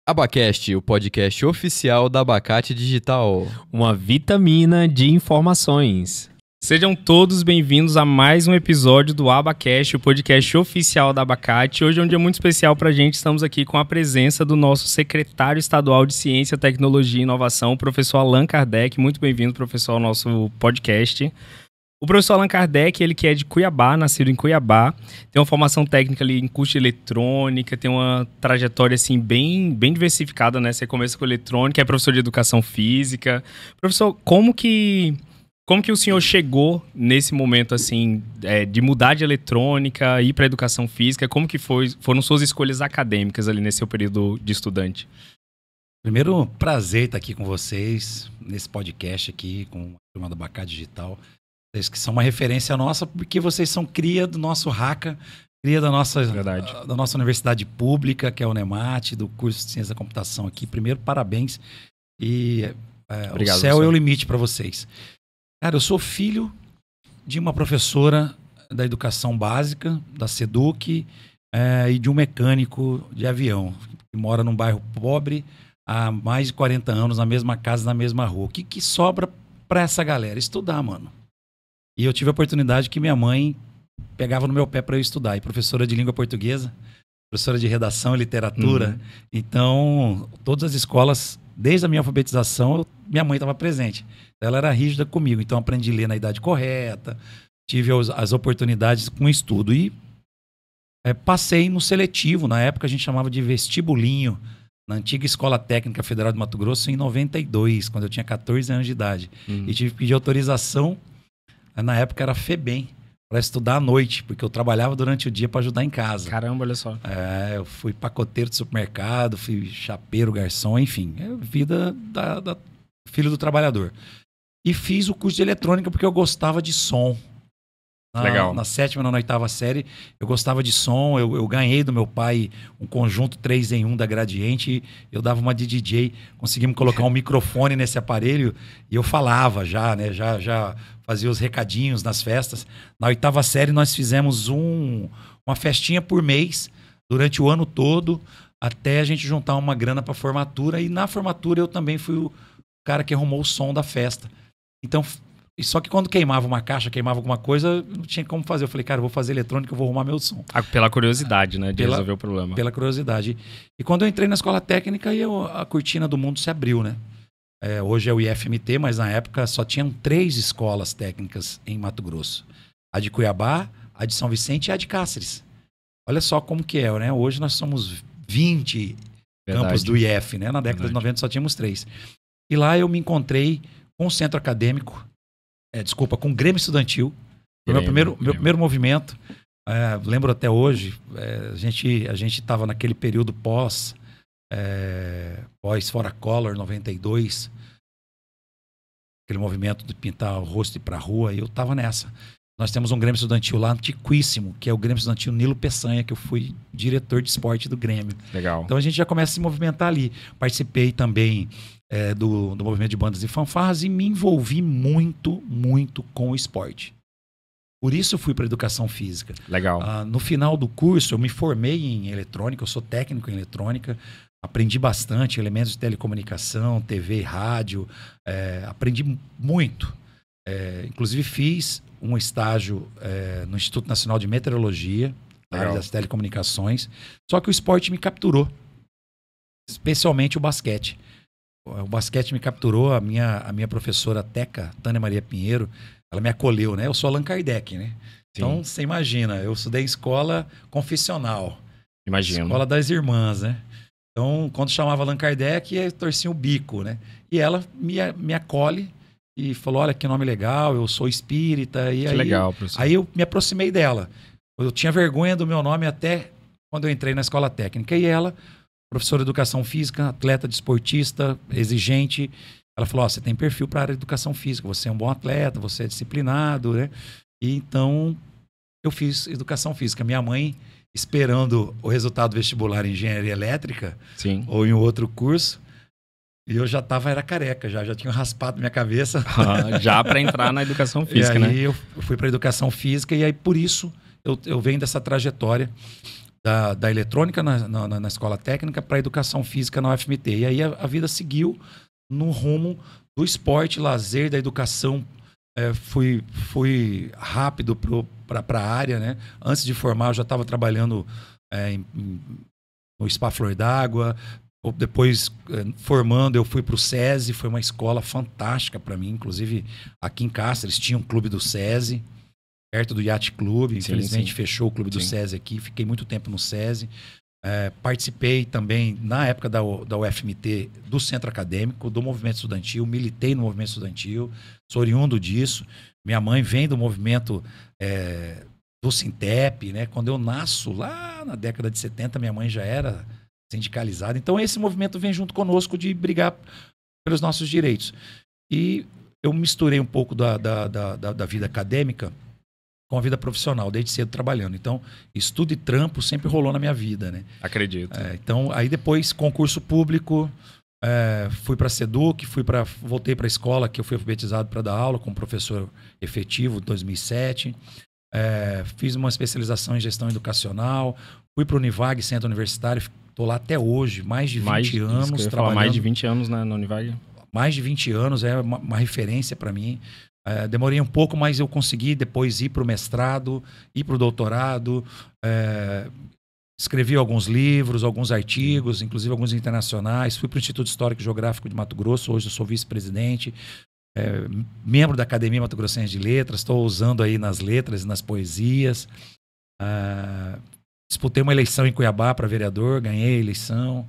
Abacast, o podcast oficial da Abacate Digital. Uma vitamina de informações. Sejam todos bem-vindos a mais um episódio do Abacast, o podcast oficial da Abacate. Hoje é um dia muito especial para a gente. Estamos aqui com a presença do nosso secretário estadual de Ciência, Tecnologia e Inovação, o professor Allan Kardec. Muito bem-vindo, professor, ao nosso podcast. O professor Allan Kardec, ele que é de Cuiabá, nascido em Cuiabá, tem uma formação técnica ali em curso de eletrônica, tem uma trajetória assim bem diversificada, né? Você começa com eletrônica, é professor de educação física. Professor, como que o senhor chegou nesse momento assim de mudar de eletrônica, ir para educação física? Como que foram suas escolhas acadêmicas ali nesse seu período de estudante? Primeiro, prazer estar aqui com vocês, nesse podcast aqui, com a turma do Abacate Digital. Vocês que são uma referência nossa, porque vocês são cria do nosso RACA, cria da nossa universidade pública, que é o UNEMAT, do curso de Ciência da Computação aqui. Primeiro, parabéns. E obrigado, o céu é o limite para vocês. Cara, eu sou filho de uma professora da educação básica, da SEDUC, e de um mecânico de avião, que mora num bairro pobre há mais de 40 anos, na mesma casa, na mesma rua. O que sobra para essa galera? Estudar, mano. E eu tive a oportunidade que minha mãe pegava no meu pé para eu estudar. E professora de língua portuguesa, professora de redação e literatura. Então, todas as escolas, desde a minha alfabetização, minha mãe estava presente. Ela era rígida comigo. Então, aprendi a ler na idade correta, tive as oportunidades com estudo. E passei no seletivo. Na época, a gente chamava de vestibulinho, na antiga Escola Técnica Federal de Mato Grosso, em 92, quando eu tinha 14 anos de idade. E tive que pedir autorização. Na época era FEBEM, para estudar à noite, porque eu trabalhava durante o dia para ajudar em casa. Caramba, olha só. Eu fui pacoteiro de supermercado, fui chapeiro, garçom, enfim. Vida da filho do trabalhador. E fiz o curso de eletrônica porque eu gostava de som. Legal. Na 7ª e na 8ª série, eu gostava de som. Eu ganhei do meu pai um conjunto 3-em-1 da Gradiente. Eu dava uma de DJ, conseguimos colocar um microfone nesse aparelho e eu falava já, né? Já fazia os recadinhos nas festas. Na 8ª série, nós fizemos uma festinha por mês, durante o ano todo, até a gente juntar uma grana para formatura. E na formatura eu também fui o cara que arrumou o som da festa. Então, só que quando queimava uma caixa, queimava alguma coisa, não tinha como fazer. Eu falei, cara, eu vou fazer eletrônica, eu vou arrumar meu som. Pela curiosidade, né? De resolver o problema. Pela curiosidade. E quando eu entrei na escola técnica, a cortina do mundo se abriu, né? Hoje é o IFMT, mas na época só tinham 3 escolas técnicas em Mato Grosso. A de Cuiabá, a de São Vicente e a de Cáceres. Olha só como que é, né? Hoje nós somos 20 campos do IF, né? Na década de 90 só tínhamos 3. E lá eu me encontrei com o centro acadêmico, com o Grêmio Estudantil. Foi meu primeiro movimento. Lembro até hoje, a gente estava naquele período pós Fora Collor, 92. Aquele movimento de pintar o rosto e ir pra rua, e eu estava nessa. Nós temos um Grêmio Estudantil lá antiquíssimo, que é o Grêmio Estudantil Nilo Peçanha, que eu fui diretor de esporte do Grêmio. Legal. Então a gente já começa a se movimentar ali. Participei também do movimento de bandas e fanfarras e me envolvi muito com o esporte. Por isso eu fui para educação física. Legal. No final do curso eu me formei em eletrônica, eu sou técnico em eletrônica, aprendi bastante elementos de telecomunicação, TV, rádio, aprendi muito. Inclusive fiz um estágio no Instituto Nacional de Meteorologia, na área das telecomunicações, só que o esporte me capturou, especialmente o basquete. O basquete me capturou, a minha professora Teca, Tânia Maria Pinheiro, ela me acolheu, né? Eu sou Allan Kardec, né? Sim. Então, você imagina, eu estudei em escola confessional. Imagino. Escola das irmãs, né? Então, quando chamava Allan Kardec, eu torcia o bico, né? E ela me acolhe e falou, olha, que nome legal, eu sou espírita. E que legal, professor. Aí eu me aproximei dela. Eu tinha vergonha do meu nome até quando eu entrei na escola técnica. E ela, professora de educação física, atleta desportista, exigente, ela falou, você tem perfil para a área de educação física, você é um bom atleta, você é disciplinado, né? E então, eu fiz educação física. Minha mãe, esperando o resultado vestibular em engenharia elétrica, sim, ou em outro curso, e eu já era careca, já tinha raspado minha cabeça. Já para entrar na educação física, e aí, né? Eu fui para educação física e aí por isso eu venho dessa trajetória. da eletrônica na escola técnica para educação física na UFMT. E aí a vida seguiu no rumo do esporte, lazer, da educação. Fui rápido para a área, né? Antes de formar, eu já estava trabalhando no Spa Flor d'Água. Depois, formando, eu fui para o SESI. Foi uma escola fantástica para mim. Inclusive, aqui em Cáceres tinha um clube do SESI, perto do Yacht Club. Infelizmente, fechou o clube do SESI aqui. Fiquei muito tempo no SESI. Participei também, na época da UFMT, do Centro Acadêmico, do movimento estudantil. Militei no movimento estudantil. Sou oriundo disso. Minha mãe vem do movimento do Sintep, né? Quando eu nasço, lá na década de 70, minha mãe já era sindicalizada. Então, esse movimento vem junto conosco de brigar pelos nossos direitos. E eu misturei um pouco da vida acadêmica com a vida profissional, desde cedo trabalhando. Então, estudo e trampo sempre rolou na minha vida, né? Acredito. Então, aí depois, concurso público, fui para a SEDUC, voltei para a escola, que eu fui alfabetizado para dar aula como professor efetivo em 2007. Fiz uma especialização em gestão educacional, fui para o Univag, Centro Universitário, estou lá até hoje, mais de 20 anos trabalhando. Mais de 20 anos na Univag? Mais de 20 anos, é uma referência para mim. Demorei um pouco, mas eu consegui depois ir para o mestrado, ir para o doutorado. Escrevi alguns livros, alguns artigos, inclusive alguns internacionais. Fui para o Instituto Histórico e Geográfico de Mato Grosso, hoje eu sou vice-presidente. Membro da Academia Mato Grossense de Letras, estou usando aí nas letras e nas poesias. Disputei uma eleição em Cuiabá para vereador, ganhei a eleição.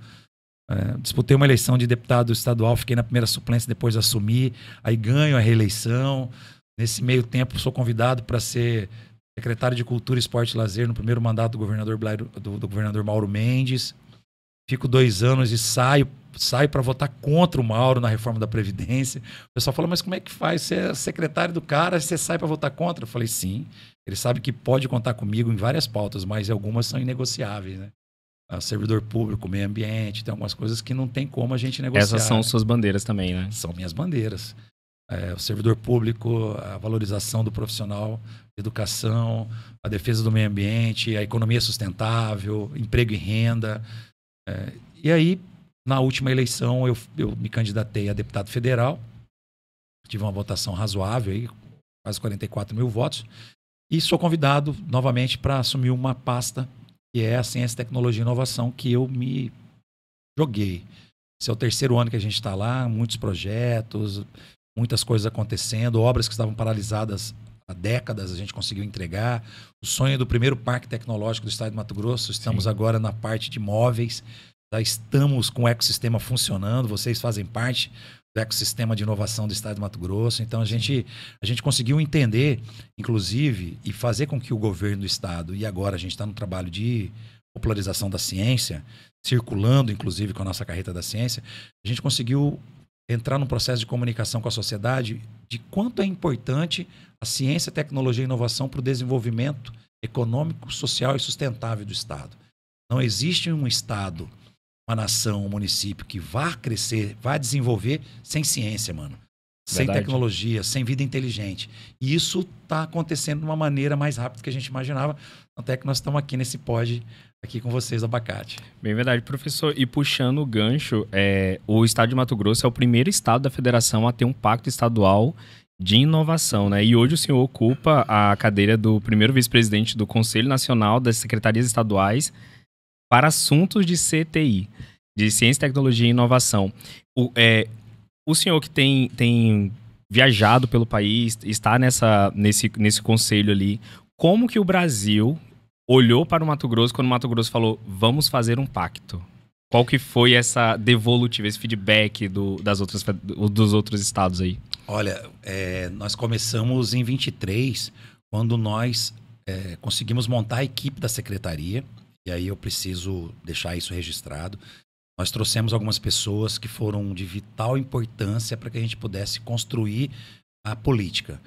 Disputei uma eleição de deputado estadual, fiquei na primeira suplência, depois assumi, aí ganho a reeleição. Nesse meio tempo sou convidado para ser secretário de Cultura, Esporte e Lazer no primeiro mandato do governador Mauro Mendes. Fico 2 anos e saio para votar contra o Mauro na reforma da Previdência. O pessoal fala, mas como é que faz? Você é secretário do cara, você sai para votar contra? Eu falei, sim, ele sabe que pode contar comigo em várias pautas, mas algumas são inegociáveis, né? Servidor público, meio ambiente, tem algumas coisas que não tem como a gente negociar. Essas são suas bandeiras também, né? São minhas bandeiras. O servidor público, a valorização do profissional, educação, a defesa do meio ambiente, a economia sustentável, emprego e renda. E aí, na última eleição, eu me candidatei a deputado federal. Tive uma votação razoável, aí, quase 44 mil votos. E sou convidado novamente para assumir uma pasta que é a Ciência, Tecnologia e Inovação, que eu me joguei. Esse é o 3º ano que a gente está lá, muitos projetos, muitas coisas acontecendo, obras que estavam paralisadas há décadas, a gente conseguiu entregar. O sonho do primeiro parque tecnológico do estado de Mato Grosso, estamos agora na parte de móveis, já estamos com o ecossistema funcionando, vocês fazem parte do ecossistema de inovação do estado de Mato Grosso. Então a gente conseguiu entender, inclusive, e fazer com que o governo do estado, e agora a gente está no trabalho de popularização da ciência, circulando inclusive com a nossa carreta da ciência, a gente conseguiu entrar num processo de comunicação com a sociedade de quanto é importante a ciência, tecnologia e inovação para o desenvolvimento econômico, social e sustentável do estado. Não existe um estado, uma nação, um município que vá crescer, vá desenvolver sem ciência, mano. Sem tecnologia, sem vida inteligente. E isso está acontecendo de uma maneira mais rápida do que a gente imaginava. Até que nós estamos aqui nesse pod, aqui com vocês, Abacate. Bem verdade, professor. E puxando o gancho, o estado de Mato Grosso é o primeiro estado da federação a ter um pacto estadual de inovação, né? E hoje o senhor ocupa a cadeira do primeiro vice-presidente do Conselho Nacional das Secretarias Estaduais para assuntos de CTI, de Ciência, Tecnologia e Inovação. O senhor que tem viajado pelo país, está nesse conselho ali, como que o Brasil olhou para o Mato Grosso quando o Mato Grosso falou, vamos fazer um pacto? Qual que foi essa devolutiva, esse feedback dos outros estados aí? Olha, nós começamos em 23, quando nós conseguimos montar a equipe da secretaria, e aí eu preciso deixar isso registrado. Nós trouxemos algumas pessoas que foram de vital importância para que a gente pudesse construir a política.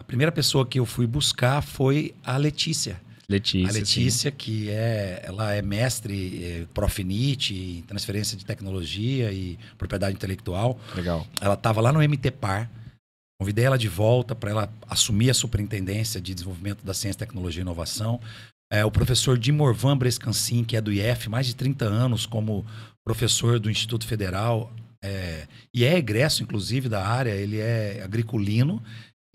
A primeira pessoa que eu fui buscar foi a Letícia. A Letícia, sim. Que ela é mestre Profinit em transferência de tecnologia e propriedade intelectual. Legal. Ela estava lá no MTPAR. Convidei ela de volta para ela assumir a superintendência de desenvolvimento da ciência, tecnologia e inovação. O professor Dimorvan Brescancin, que é do IF, mais de 30 anos como professor do Instituto Federal, e é egresso, inclusive, da área. Ele é agriculino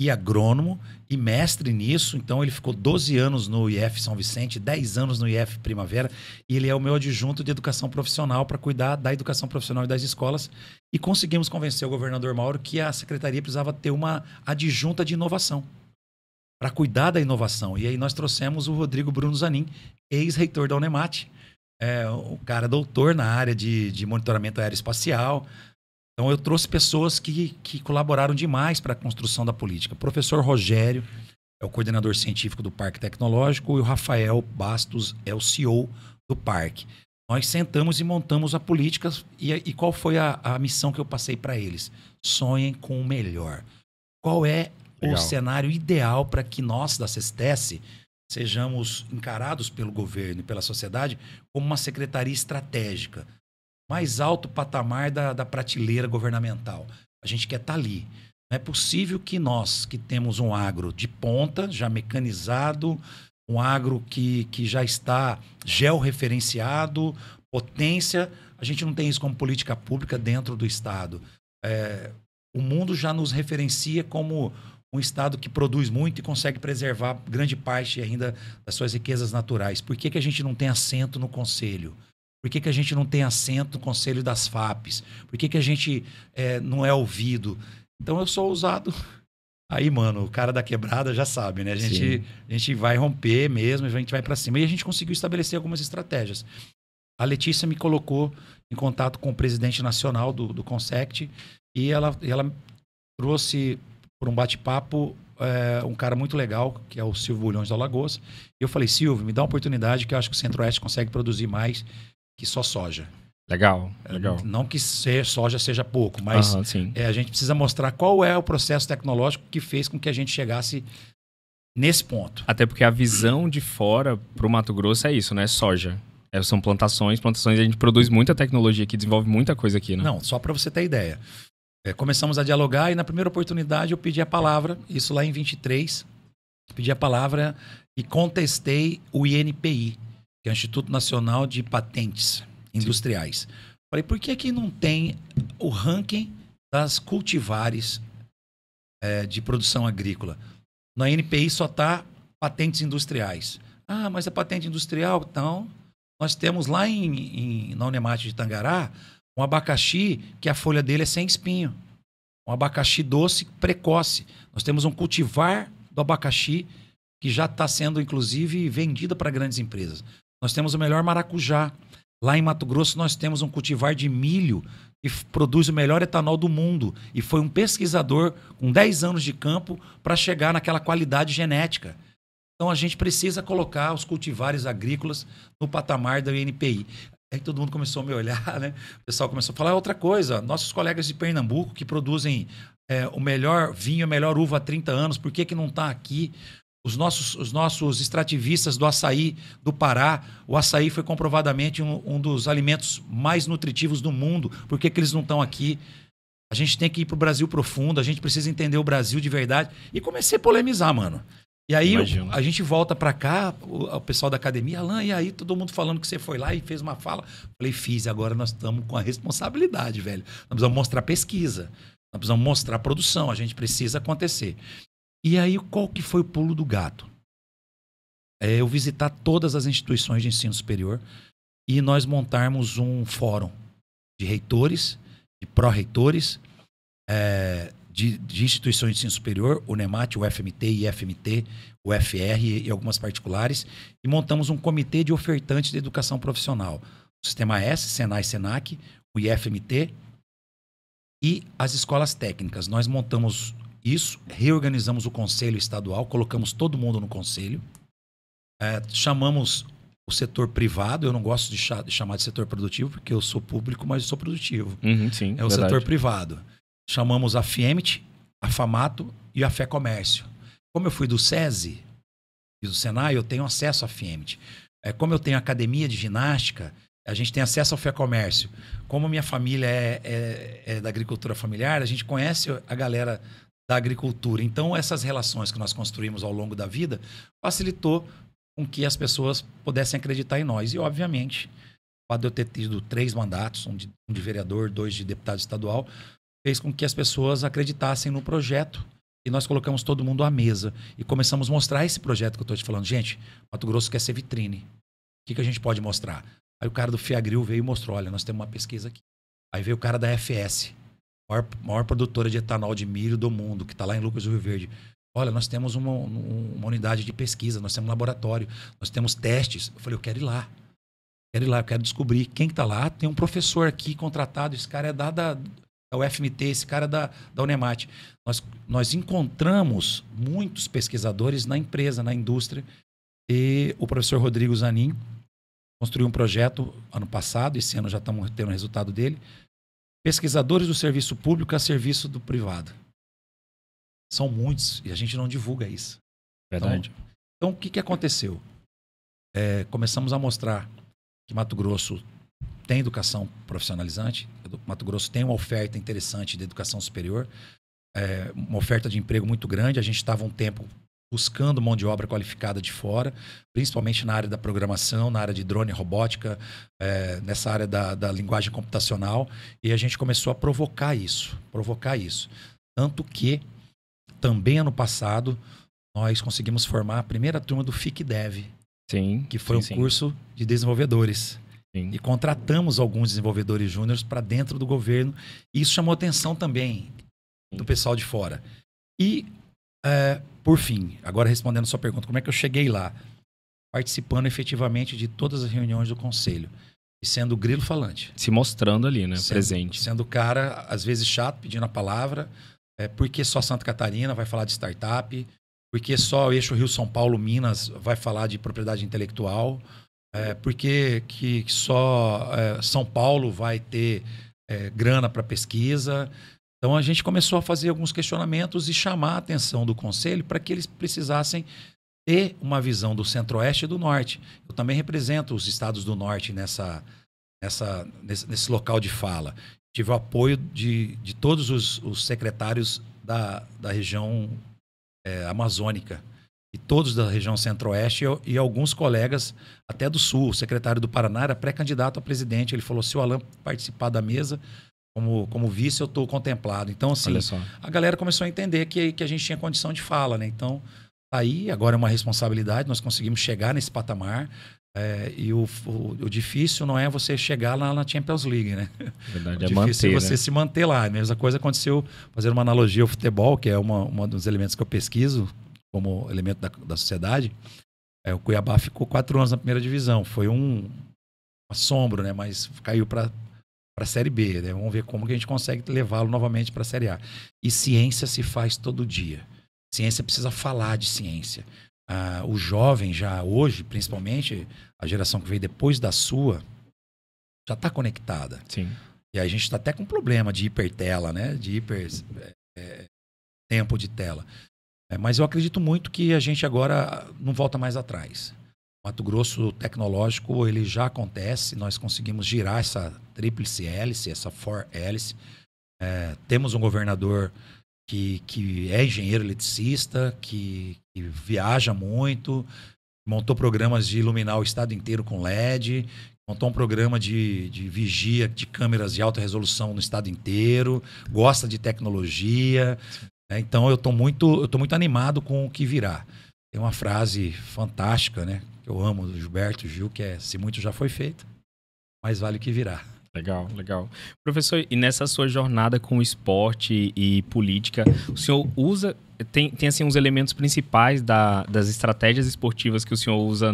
e agrônomo e mestre nisso. Então, ele ficou 12 anos no IF São Vicente, 10 anos no IF Primavera, e ele é o meu adjunto de educação profissional para cuidar da educação profissional e das escolas. E conseguimos convencer o governador Mauro que a secretaria precisava ter uma adjunta de inovação para cuidar da inovação. E aí nós trouxemos o Rodrigo Bruno Zanin, ex-reitor da Unemat, um cara doutor na área de monitoramento aeroespacial. Então eu trouxe pessoas que colaboraram demais para a construção da política. O professor Rogério é o coordenador científico do Parque Tecnológico e o Rafael Bastos é o CEO do parque. Nós sentamos e montamos a política e qual foi a missão que eu passei para eles? Sonhem com o melhor. Qual é o cenário ideal para que nós, da CESTES, sejamos encarados pelo governo e pela sociedade como uma secretaria estratégica, mais alto patamar da prateleira governamental. A gente quer estar ali. Não é possível que nós, que temos um agro de ponta, já mecanizado, um agro que já está georreferenciado, potência, a gente não tem isso como política pública dentro do Estado. O mundo já nos referencia como um Estado que produz muito e consegue preservar grande parte ainda das suas riquezas naturais. Por que a gente não tem assento no Conselho? Por que a gente não tem assento no Conselho das FAPs? Por que a gente não é ouvido? Então eu sou ousado. Aí, mano, o cara da quebrada já sabe, né? A gente vai romper mesmo, a gente vai para cima. E a gente conseguiu estabelecer algumas estratégias. A Letícia me colocou em contato com o presidente nacional do Consect e ela trouxe por um bate-papo um cara muito legal, que é o Silvio Bulhões da Alagoas. E eu falei, Silvio, me dá uma oportunidade que eu acho que o Centro-Oeste consegue produzir mais que só soja. Legal. Não que soja seja pouco, mas a gente precisa mostrar qual é o processo tecnológico que fez com que a gente chegasse nesse ponto. Até porque a visão de fora para o Mato Grosso é isso, né? Soja. São plantações, a gente produz muita tecnologia aqui, desenvolve muita coisa aqui, né? Não, só para você ter ideia. Começamos a dialogar e na primeira oportunidade eu pedi a palavra, isso lá em 23, pedi a palavra e contestei o INPI, que é o Instituto Nacional de Patentes Industriais. Falei, por que que não tem o ranking das cultivares de produção agrícola? Na INPI só está patentes industriais. Ah, mas a patente industrial, então, nós temos lá na Unemat de Tangará, um abacaxi que a folha dele é sem espinho. Um abacaxi doce precoce. Nós temos um cultivar do abacaxi que já está sendo, inclusive, vendida para grandes empresas. Nós temos o melhor maracujá. Lá em Mato Grosso nós temos um cultivar de milho que produz o melhor etanol do mundo. E foi um pesquisador com 10 anos de campo para chegar naquela qualidade genética. Então a gente precisa colocar os cultivares agrícolas no patamar da INPI. Aí todo mundo começou a me olhar, né? O pessoal começou a falar outra coisa. Nossos colegas de Pernambuco que produzem o melhor vinho, a melhor uva há 30 anos, por que não está aqui? Os nossos extrativistas do açaí do Pará, o açaí foi comprovadamente um dos alimentos mais nutritivos do mundo. Por que eles não estão aqui? A gente tem que ir para o Brasil profundo, a gente precisa entender o Brasil de verdade. E comecei a polemizar, mano. E aí a gente volta para cá, o pessoal da academia, Alan, e aí todo mundo falando que você foi lá e fez uma fala. Falei, fiz, agora nós estamos com a responsabilidade, velho. Nós precisamos mostrar pesquisa, nós precisamos mostrar produção, a gente precisa acontecer. E aí qual que foi o pulo do gato? Eu visitar todas as instituições de ensino superior e nós montarmos um fórum de reitores, de pró-reitores, de instituições de ensino superior, o Unemat, o FMT, IFMT, o FR e algumas particulares, e montamos um comitê de ofertantes de educação profissional. O Sistema S, Senai, Senac, o IFMT e as escolas técnicas. Nós montamos isso, reorganizamos o conselho estadual, colocamos todo mundo no conselho, chamamos o setor privado, eu não gosto de chamar de setor produtivo, porque eu sou público, mas eu sou produtivo. Sim, o setor privado. Chamamos a FIEMT, a FAMATO e a Fé Comércio. Como eu fui do SESI e do Senai, eu tenho acesso à FIEMT. Como eu tenho academia de ginástica, a gente tem acesso ao Fé Comércio. Como minha família é da agricultura familiar, a gente conhece a galera da agricultura. Então, essas relações que nós construímos ao longo da vida facilitou com que as pessoas pudessem acreditar em nós. E, obviamente, o fato de eu ter tido 3 mandatos, um de vereador, 2 de deputado estadual, fez com que as pessoas acreditassem no projeto. E nós colocamos todo mundo à mesa e começamos a mostrar esse projeto que eu estou te falando. Gente, Mato Grosso quer ser vitrine. O que a gente pode mostrar? Aí o cara do Fiagril veio e mostrou, olha, nós temos uma pesquisa aqui. Aí veio o cara da FS, maior produtora de etanol de milho do mundo, que está lá em Lucas do Rio Verde. Olha, nós temos uma unidade de pesquisa, nós temos um laboratório, nós temos testes. Eu falei, eu quero ir lá. Eu quero descobrir quem que está lá. Tem um professor aqui contratado, esse cara é da UFMT, esse cara é da Unemate. Nós encontramos muitos pesquisadores na empresa, na indústria, e o professor Rodrigo Zanin construiu um projeto ano passado, esse ano já estamos tendo o resultado dele, pesquisadores do serviço público a serviço do privado. São muitos e a gente não divulga isso. Verdade. Então o que aconteceu? Começamos a mostrar que Mato Grosso tem educação profissionalizante, Mato Grosso tem uma oferta interessante de educação superior, uma oferta de emprego muito grande. A gente estava um tempo buscando mão de obra qualificada de fora, principalmente na área da programação, na área de drone e robótica, nessa área da linguagem computacional, e a gente começou a provocar isso. Tanto que, também ano passado, nós conseguimos formar a primeira turma do FICDev, que foi um curso de desenvolvedores. Sim. E contratamos alguns desenvolvedores júniores para dentro do governo, e isso chamou atenção também do pessoal de fora. E por fim, agora respondendo a sua pergunta, como é que eu cheguei lá? Participando efetivamente de todas as reuniões do conselho. E sendo o grilo falante. Se mostrando ali, né? Presente. Sendo o cara, às vezes chato, pedindo a palavra. Porque só Santa Catarina vai falar de startup? Porque só o eixo Rio-São Paulo-Minas vai falar de propriedade intelectual? Porque que só São Paulo vai ter grana para pesquisa? Então a gente começou a fazer alguns questionamentos e chamar a atenção do conselho para que eles precisassem ter uma visão do centro-oeste e do norte. Eu também represento os estados do norte nesse local de fala. Tive o apoio de todos os secretários da região amazônica, e todos da região centro-oeste e alguns colegas até do sul. O secretário do Paraná era pré-candidato a presidente. Ele falou, se o Alan participar da mesa como vice, eu estou contemplado. Então, assim, a galera começou a entender que a gente tinha condição de fala, né? Então, aí, agora é uma responsabilidade, nós conseguimos chegar nesse patamar. E o difícil não é você chegar lá na Champions League, né? Verdade, o difícil é você se manter lá. A mesma coisa aconteceu, fazendo uma analogia ao futebol, que é um dos elementos que eu pesquiso como elemento da sociedade. O Cuiabá ficou 4 anos na primeira divisão. Foi um assombro, né? Mas caiu para a Série B, né? Vamos ver como que a gente consegue levá-lo novamente para a Série A. E ciência se faz todo dia. Ciência precisa falar de ciência. O jovem já hoje, principalmente a geração que veio depois da sua, já está conectada. Sim. E aí a gente está até com problema de hipertela, né? De tempo de tela. Mas eu acredito muito que a gente agora não volta mais atrás. Mato Grosso tecnológico, ele já acontece. Nós conseguimos girar essa tríplice hélice, essa 4-hélice. Temos um governador que é engenheiro eletricista, que viaja muito, montou programas de iluminar o estado inteiro com LED, montou um programa de vigia de câmeras de alta resolução no estado inteiro, gosta de tecnologia. Então eu tô muito animado com o que virá. Tem uma frase fantástica, né, que eu amo, do Gilberto Gil, que é: se muito já foi feito, mais vale o que virá. Legal, legal. Professor, e nessa sua jornada com esporte e política, o senhor usa, tem assim uns elementos principais das estratégias esportivas que o senhor usa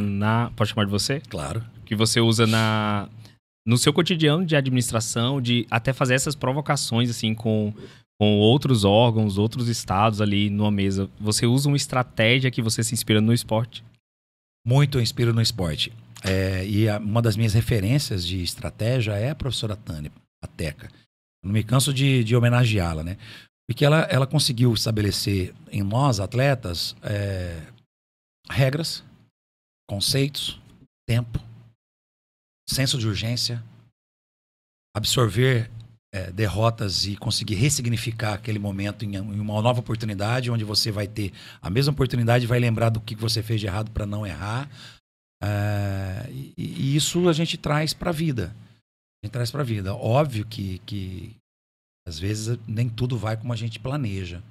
pode chamar de você? Claro. Que você usa no seu cotidiano de administração, de até fazer essas provocações assim com outros órgãos, outros estados ali numa mesa. Você usa uma estratégia que você se inspira no esporte? Muito inspiro no esporte. E uma das minhas referências de estratégia é a professora Tânia, a Teca. Eu não me canso de homenageá-la, né? Porque ela conseguiu estabelecer em nós, atletas, regras, conceitos, tempo, senso de urgência, absorver derrotas e conseguir ressignificar aquele momento em uma nova oportunidade, onde você vai ter a mesma oportunidade e vai lembrar do que você fez de errado para não errar. E isso a gente traz para a vida. A gente traz para a vida. Óbvio que às vezes nem tudo vai como a gente planeja.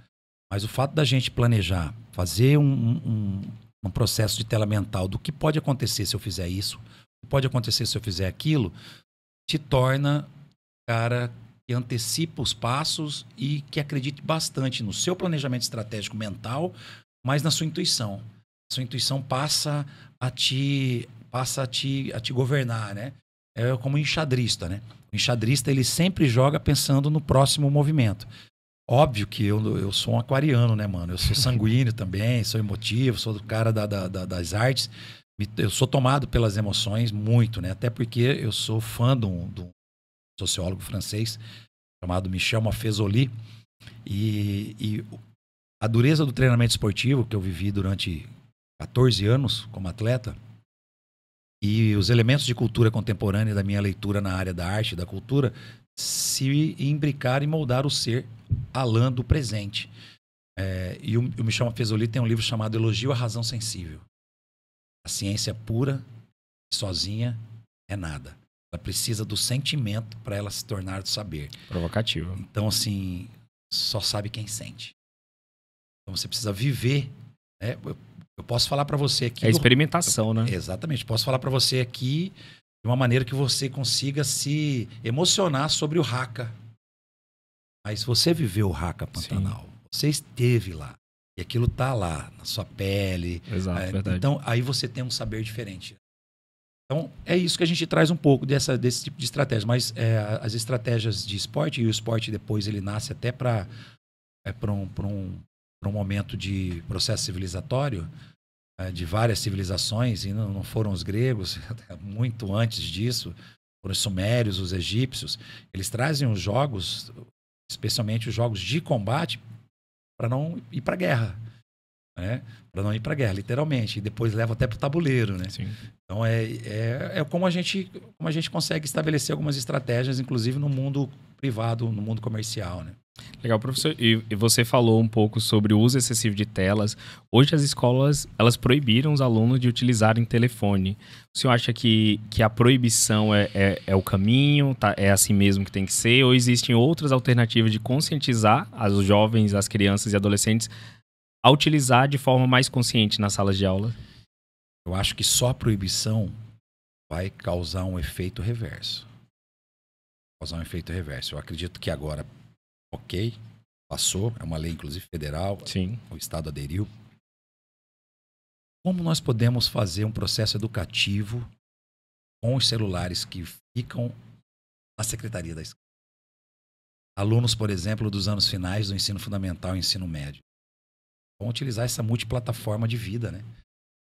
Mas o fato da gente planejar, fazer um processo de tela mental do que pode acontecer se eu fizer isso, o que pode acontecer se eu fizer aquilo, te torna cara que antecipa os passos e que acredite bastante no seu planejamento estratégico mental, mas na sua intuição. A sua intuição passa a te governar, né? É como um enxadrista, né? O enxadrista, ele sempre joga pensando no próximo movimento. Óbvio que eu sou um aquariano, né, mano? Eu sou sanguíneo também, sou emotivo, sou do cara das artes. Eu sou tomado pelas emoções muito, né? Até porque eu sou fã de um sociólogo francês chamado Michel Maffezoli. E a dureza do treinamento esportivo que eu vivi durante 14 anos como atleta e os elementos de cultura contemporânea da minha leitura na área da arte e da cultura se imbricar e moldar o ser Alain do presente. E o Michel Maffezoli tem um livro chamado Elogio à Razão Sensível. A ciência pura, sozinha, é nada. Ela precisa do sentimento para ela se tornar do saber. Provocativo. Então, assim, só sabe quem sente. Então, você precisa viver. Né? Eu posso falar para você aqui... É experimentação, né? Exatamente. Posso falar para você aqui de uma maneira que você consiga se emocionar sobre o Haka. Mas você viveu o Haka Pantanal. Sim. Você esteve lá. E aquilo tá lá, na sua pele. Exato, verdade. Então, aí você tem um saber diferente. Então, é isso que a gente traz um pouco desse tipo de estratégia. Mas as estratégias de esporte, e o esporte depois ele nasce até para um momento de processo civilizatório, de várias civilizações, e não foram os gregos, muito antes disso, foram os sumérios, os egípcios. Eles trazem os jogos, especialmente os jogos de combate, para não ir para a guerra. Né? Para não ir para a guerra, literalmente. E depois leva até para o tabuleiro. Né? Sim. Então, como a gente consegue estabelecer algumas estratégias, inclusive no mundo privado, no mundo comercial. Né? Legal, professor. E você falou um pouco sobre o uso excessivo de telas. Hoje as escolas, elas proibiram os alunos de utilizarem telefone. O senhor acha que a proibição é o caminho? Tá, é assim mesmo que tem que ser? Ou existem outras alternativas de conscientizar os jovens, as crianças e adolescentes a utilizar de forma mais consciente nas salas de aula? Eu acho que só a proibição vai causar um efeito reverso. Eu acredito que agora, ok, passou, é uma lei inclusive federal, sim, o Estado aderiu. Como nós podemos fazer um processo educativo com os celulares que ficam na secretaria da escola? Alunos, por exemplo, dos anos finais do ensino fundamental e ensino médio vão utilizar essa multiplataforma de vida, né?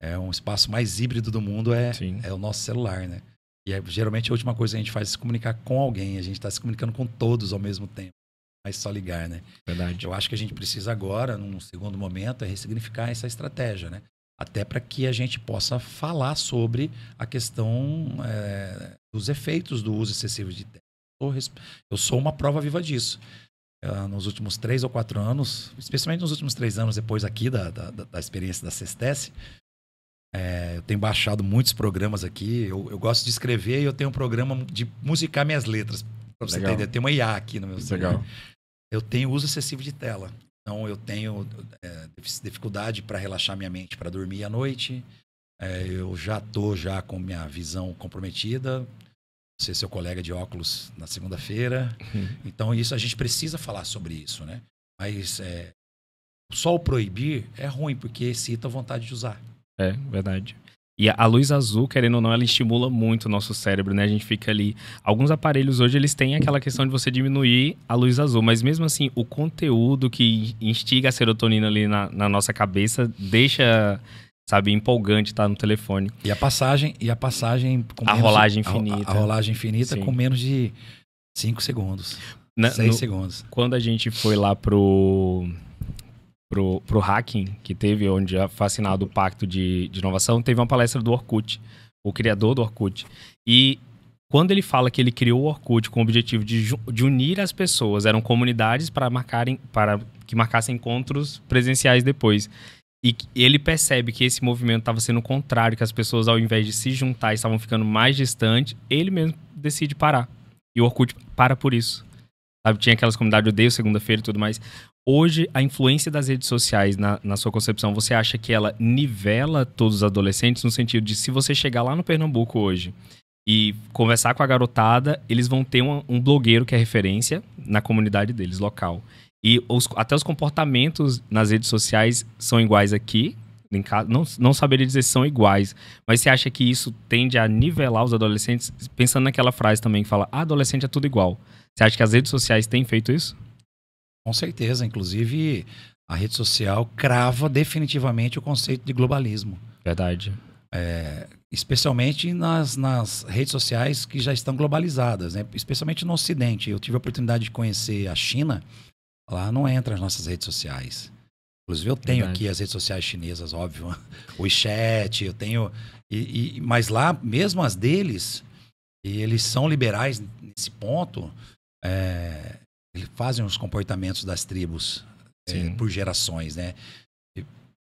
É um espaço mais híbrido do mundo, é o nosso celular, né? E geralmente a última coisa que a gente faz é se comunicar com alguém. A gente está se comunicando com todos ao mesmo tempo. Mas só ligar, né? Verdade. Eu acho que a gente precisa agora, num segundo momento, ressignificar essa estratégia, né? Até para que a gente possa falar sobre a questão dos efeitos do uso excessivo de tela. Eu sou uma prova viva disso. Nos últimos 3 ou 4 anos, especialmente nos últimos 3 anos depois aqui da experiência da Cestesse, eu tenho baixado muitos programas aqui. Eu gosto de escrever e eu tenho um programa de musicar minhas letras. Pra você ter ideia, tem uma IA aqui no meu celular. Legal. Eu tenho uso excessivo de tela. Então, eu tenho dificuldade para relaxar minha mente, para dormir à noite. Eu já estou com minha visão comprometida. Ser seu colega de óculos na segunda-feira. Então, isso a gente precisa falar sobre isso, né? Mas só o proibir é ruim, porque excita a vontade de usar. É, verdade. E a luz azul, querendo ou não, ela estimula muito o nosso cérebro, né? A gente fica ali... Alguns aparelhos hoje, eles têm aquela questão de você diminuir a luz azul. Mas mesmo assim, o conteúdo que instiga a serotonina ali na nossa cabeça deixa, sabe, empolgante estar no telefone. E a passagem com a rolagem infinita. A rolagem infinita com menos de 5 segundos. 6 segundos. Quando a gente foi lá pro hacking que teve, onde foi assinado o pacto de inovação, teve uma palestra do Orkut, o criador do Orkut. E quando ele fala que ele criou o Orkut com o objetivo de unir as pessoas, eram comunidades para que marcassem encontros presenciais depois. E ele percebe que esse movimento estava sendo o contrário, que as pessoas, ao invés de se juntar, estavam ficando mais distantes, ele mesmo decide parar. E o Orkut para por isso. Sabe? Tinha aquelas comunidades Odeio Segunda-feira e tudo mais. Hoje, a influência das redes sociais, na sua concepção, você acha que ela nivela todos os adolescentes no sentido de, se você chegar lá no Pernambuco hoje e conversar com a garotada, eles vão ter um blogueiro que é referência na comunidade deles, local. E até os comportamentos nas redes sociais são iguais aqui. Não saberia dizer se são iguais, mas você acha que isso tende a nivelar os adolescentes? Pensando naquela frase também que fala, adolescente é tudo igual. Você acha que as redes sociais têm feito isso? Com certeza. Inclusive, a rede social crava definitivamente o conceito de globalismo. Verdade. Especialmente nas redes sociais que já estão globalizadas, né? Especialmente no Ocidente. Eu tive a oportunidade de conhecer a China. Lá não entra as nossas redes sociais. Inclusive, eu tenho aqui as redes sociais chinesas, óbvio. O WeChat, eu tenho... mas lá, mesmo as deles, eles são liberais nesse ponto. Eles fazem os comportamentos das tribos por gerações, né?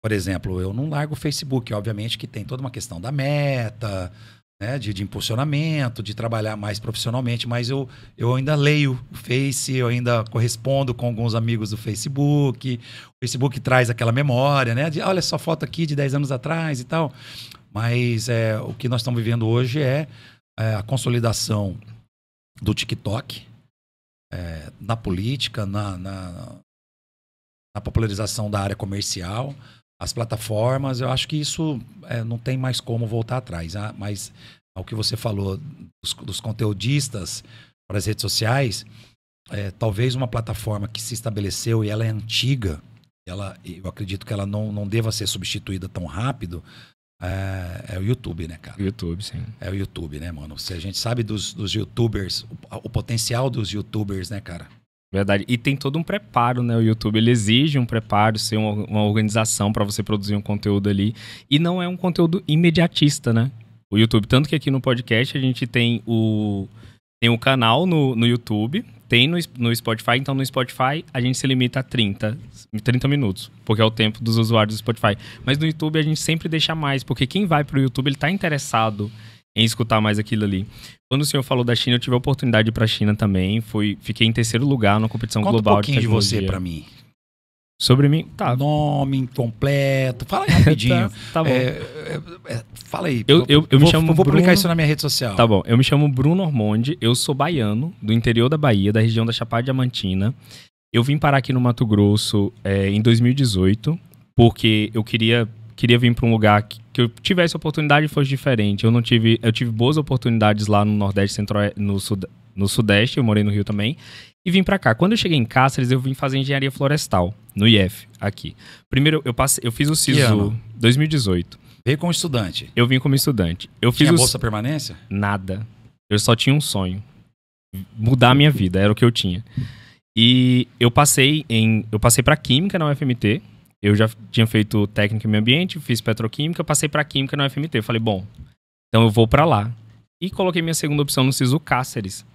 Por exemplo, eu não largo o Facebook. Obviamente que tem toda uma questão da meta, né, de impulsionamento, de trabalhar mais profissionalmente, mas eu ainda leio o Face, eu ainda correspondo com alguns amigos do Facebook. O Facebook traz aquela memória, né, de olha só, foto aqui de 10 anos atrás e tal. Mas o que nós estamos vivendo hoje é a consolidação do TikTok na política, na popularização da área comercial, as plataformas. Eu acho que isso não tem mais como voltar atrás. Mas ao que você falou dos conteudistas para as redes sociais, talvez uma plataforma que se estabeleceu e ela é antiga, eu acredito que ela não deva ser substituída tão rápido, é o YouTube, né, cara? YouTube, sim. É o YouTube, né, mano? A gente sabe dos YouTubers, o potencial dos YouTubers, né, cara? Verdade. E tem todo um preparo, né? O YouTube, ele exige um preparo, ser uma organização para você produzir um conteúdo ali. E não é um conteúdo imediatista, né? O YouTube, tanto que aqui no podcast a gente tem o canal no YouTube, tem no Spotify. Então no Spotify a gente se limita a 30 minutos, porque é o tempo dos usuários do Spotify. Mas no YouTube a gente sempre deixa mais, porque quem vai pro YouTube, ele tá interessado em escutar mais aquilo ali. Quando o senhor falou da China, eu tive a oportunidade de ir para a China também. Fiquei em terceiro lugar na competição global de tecnologia. Conta um pouquinho de você para mim. Sobre mim? Tá. Nome completo. Fala aí rapidinho. Tá bom. Fala aí. Eu me chamo vou publicar Bruno... isso na minha rede social. Tá bom. Eu me chamo Bruno Ormonde. Eu sou baiano, do interior da Bahia, da região da Chapada Diamantina. Eu vim parar aqui no Mato Grosso em 2018, porque eu queria vir para um lugar que eu tivesse oportunidade e fosse diferente. Eu tive boas oportunidades lá no Nordeste, no Sudeste, eu morei no Rio também, e vim para cá. Quando eu cheguei em Cáceres, eu vim fazer engenharia florestal, no IF, aqui. Primeiro, eu fiz o SISU, 2018. Veio como estudante? Eu vim como estudante. Tinha bolsa permanência? Nada. Eu só tinha um sonho. Mudar a minha vida, era o que eu tinha. E eu passei para Química na UFMT. Eu já tinha feito técnica em meio ambiente, fiz petroquímica, passei para química na UFMT. Eu falei, bom, então eu vou para lá. E coloquei minha segunda opção no SISU Cáceres.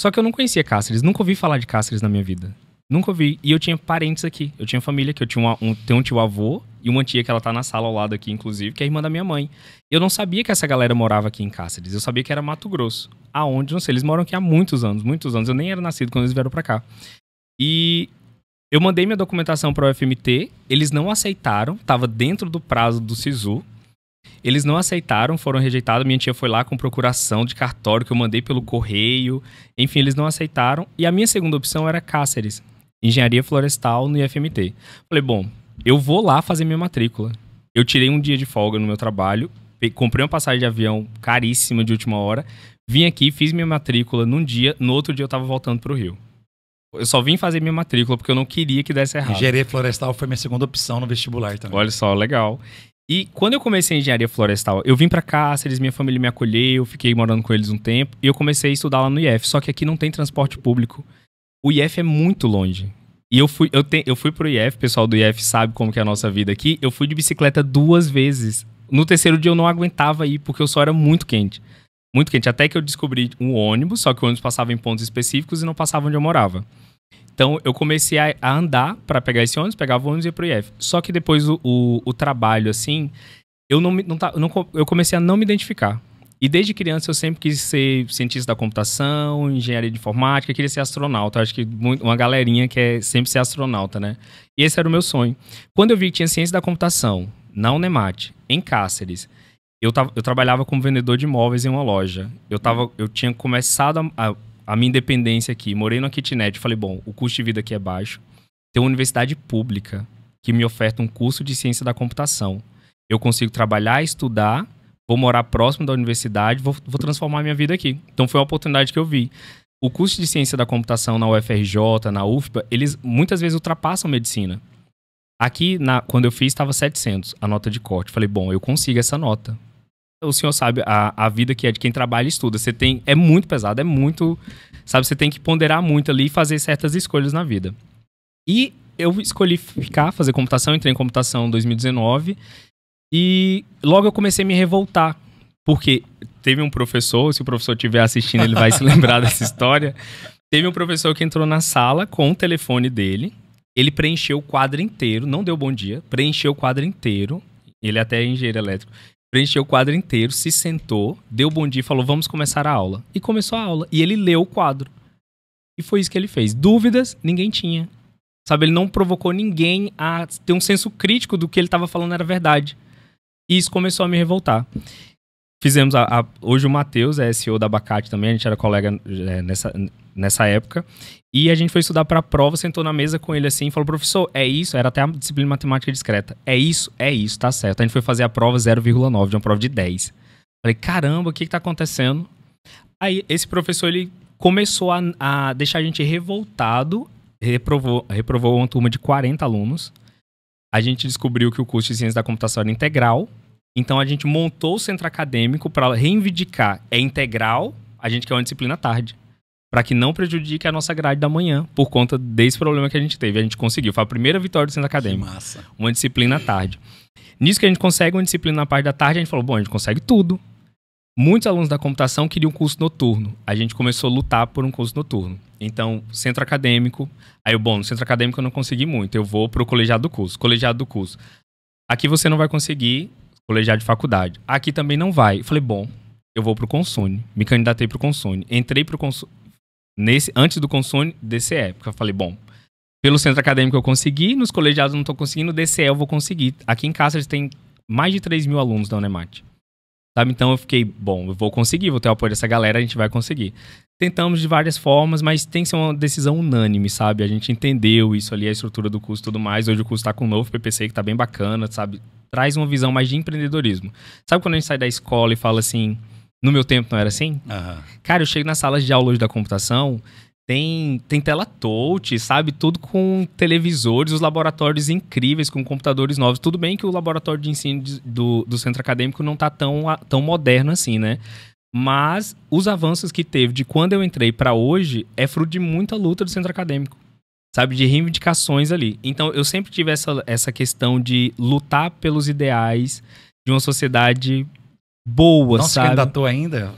Só que eu não conhecia Cáceres, nunca ouvi falar de Cáceres na minha vida. Nunca ouvi. E eu tinha parentes aqui, eu tinha família aqui. Eu tinha tenho um tio-avô e uma tia que ela tá na sala ao lado aqui, inclusive, que é a irmã da minha mãe. Eu não sabia que essa galera morava aqui em Cáceres, eu sabia que era Mato Grosso. Aonde, não sei, eles moram aqui há muitos anos. Eu nem era nascido quando eles vieram para cá. E eu mandei minha documentação para o UFMT, eles não aceitaram, estava dentro do prazo do SISU. Eles não aceitaram, foram rejeitados. Minha tia foi lá com procuração de cartório que eu mandei pelo correio. Enfim, eles não aceitaram. E a minha segunda opção era Cáceres, engenharia florestal no IFMT. Falei, bom, eu vou lá fazer minha matrícula. Eu tirei um dia de folga no meu trabalho, comprei uma passagem de avião caríssima de última hora, vim aqui, fiz minha matrícula num dia, no outro dia eu estava voltando para o Rio. Eu só vim fazer minha matrícula porque eu não queria que desse errado. Engenharia florestal foi minha segunda opção no vestibular também. Olha só, legal. E quando eu comecei a engenharia florestal, eu vim pra Cáceres, minha família me acolheu, fiquei morando com eles um tempo, e eu comecei a estudar lá no IF. Só que aqui não tem transporte público. O IF é muito longe. E eu fui pro IF, o pessoal do IF sabe como que é a nossa vida aqui. Eu fui de bicicleta 2 vezes. No terceiro dia eu não aguentava ir, porque o sol era muito quente. Muito quente. Até que eu descobri um ônibus, só que o ônibus passava em pontos específicos e não passava onde eu morava. Então, eu comecei a andar para pegar esse ônibus, pegava o ônibus e ia pro IF. Só que depois o trabalho, assim, eu comecei a não me identificar. E desde criança eu sempre quis ser cientista da computação, engenharia de informática, queria ser astronauta. Eu acho que uma galerinha quer sempre ser astronauta, né? E esse era o meu sonho. Quando eu vi que tinha ciência da computação na Unemat, em Cáceres, eu trabalhava como vendedor de imóveis em uma loja. Eu tinha começado a minha independência aqui, morei numa kitnet, falei, bom, o custo de vida aqui é baixo. Tem uma universidade pública que me oferta um curso de ciência da computação. Eu consigo trabalhar, estudar, vou morar próximo da universidade, vou transformar a minha vida aqui. Então foi uma oportunidade que eu vi. O curso de ciência da computação na UFRJ, na UFBA, eles muitas vezes ultrapassam medicina. Aqui, quando eu fiz, estava 700 a nota de corte. Falei, bom, eu consigo essa nota. O senhor sabe, a vida que é de quem trabalha e estuda. É muito pesado, é muito... Sabe, você tem que ponderar muito ali e fazer certas escolhas na vida. E eu escolhi fazer computação, entrei em computação em 2019 e logo eu comecei a me revoltar. Porque teve um professor, se o professor estiver assistindo, ele vai se lembrar dessa história. Teve um professor que entrou na sala com o telefone dele, ele preencheu o quadro inteiro, não deu bom dia, preencheu o quadro inteiro, ele até é engenheiro elétrico, preencheu o quadro inteiro, se sentou, deu bom dia e falou, vamos começar a aula. E começou a aula. E ele leu o quadro. E foi isso que ele fez. Dúvidas, ninguém tinha. Sabe, ele não provocou ninguém a ter um senso crítico do que ele estava falando era verdade. E isso começou a me revoltar. Fizemos hoje o Matheus, é CEO da Abacate também, a gente era colega nessa época. E a gente foi estudar para a prova, sentou na mesa com ele assim, falou, professor, é isso? Era até a disciplina de matemática discreta. É isso, tá certo. A gente foi fazer a prova 0,9, de uma prova de 10. Falei, caramba, o que tá acontecendo? Aí esse professor, ele começou a deixar a gente revoltado, reprovou uma turma de 40 alunos. A gente descobriu que o curso de ciência da computação era integral. Então a gente montou o centro acadêmico para reivindicar. É integral, a gente quer uma disciplina à tarde. Para que não prejudique a nossa grade da manhã, por conta desse problema que a gente teve. A gente conseguiu, foi a primeira vitória do centro acadêmico. Que massa. Uma disciplina à tarde. Nisso que a gente consegue uma disciplina na parte da tarde, a gente falou, bom, a gente consegue tudo. Muitos alunos da computação queriam um curso noturno. A gente começou a lutar por um curso noturno. Então, centro acadêmico. Aí, bom, no centro acadêmico eu não consegui muito. Eu vou pro colegiado do curso. Colegiado do curso. Aqui você não vai conseguir colegiado de faculdade. Aqui também não vai. Eu falei, bom, eu vou pro Consune. Me candidatei pro Consune. Entrei pro Consune. Antes do Consune, DCE. Porque eu falei, bom, pelo centro acadêmico eu consegui, nos colegiados eu não tô conseguindo, DCE eu vou conseguir. Aqui em Cáceres tem mais de 3 mil alunos da Unemat. Sabe? Então eu fiquei, bom, eu vou conseguir, vou ter o apoio dessa galera, a gente vai conseguir. Tentamos de várias formas, mas tem que ser uma decisão unânime, sabe? A gente entendeu isso ali, a estrutura do curso e tudo mais. Hoje o curso tá com um novo PPC que tá bem bacana, sabe? Traz uma visão mais de empreendedorismo. Sabe quando a gente sai da escola e fala assim, no meu tempo não era assim? Uhum. Cara, eu chego nas salas de aula hoje da computação, tem tela touch, sabe? Tudo com televisores, os laboratórios incríveis, com computadores novos. Tudo bem que o laboratório de ensino do centro acadêmico não tá tão moderno assim, né? Mas os avanços que teve de quando eu entrei para hoje é fruto de muita luta do centro acadêmico, sabe? De reivindicações ali. Então, eu sempre tive essa questão de lutar pelos ideais de uma sociedade boa, não sabe? Não se candidatou ainda?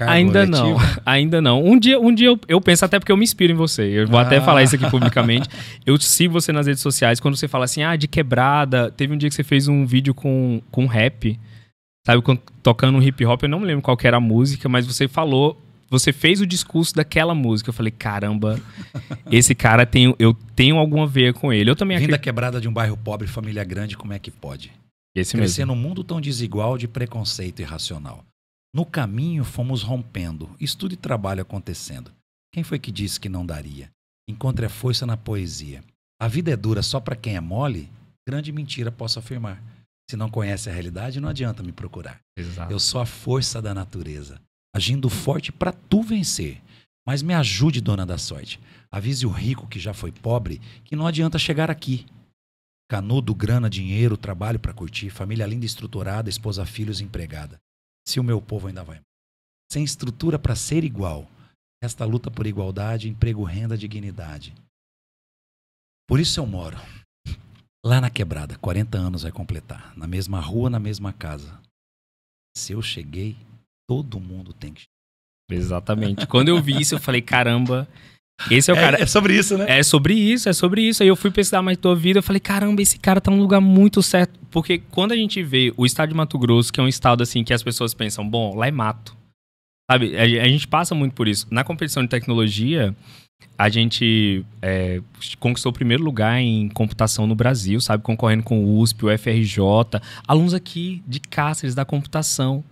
Ainda não, ainda não. Um dia eu penso, até porque eu me inspiro em você. Eu vou até falar isso aqui publicamente. Eu sigo você nas redes sociais, quando você fala assim, de quebrada. Teve um dia que você fez um vídeo com rap, sabe, tocando um hip hop. Eu não me lembro qual que era a música, mas você fez o discurso daquela música. Eu falei, caramba, esse cara eu tenho alguma veia com ele. Eu também Vim da quebrada de um bairro pobre, família grande, como é que pode? Esse Crescer mesmo. num mundo tão desigual de preconceito irracional. No caminho fomos rompendo, estudo e trabalho acontecendo. Quem foi que disse que não daria? Encontre a força na poesia. A vida é dura só para quem é mole? Grande mentira posso afirmar. Se não conhece a realidade, não adianta me procurar. Exato. Eu sou a força da natureza, agindo forte para tu vencer. Mas me ajude, dona da sorte. Avise o rico que já foi pobre que não adianta chegar aqui. Canudo, grana, dinheiro, trabalho para curtir, família linda e estruturada, esposa, filhos, empregada. Se o meu povo ainda vai. Sem estrutura para ser igual. Esta luta por igualdade, emprego, renda, dignidade. Por isso eu moro. Lá na quebrada, 40 anos vai completar. Na mesma rua, na mesma casa. Se eu cheguei, todo mundo tem que... Exatamente. Quando eu vi isso, eu falei, caramba, esse é o cara... É sobre isso, né? É sobre isso. Aí eu fui pesquisar mais tua vida, eu falei, caramba, esse cara tá num lugar muito certo. Porque quando a gente vê o estado de Mato Grosso, que é um estado assim que as pessoas pensam, bom, lá é mato. Sabe, a gente passa muito por isso. Na competição de tecnologia, a gente conquistou o primeiro lugar em computação no Brasil, sabe? Concorrendo com o USP, o FRJ, alunos aqui de Cáceres da computação,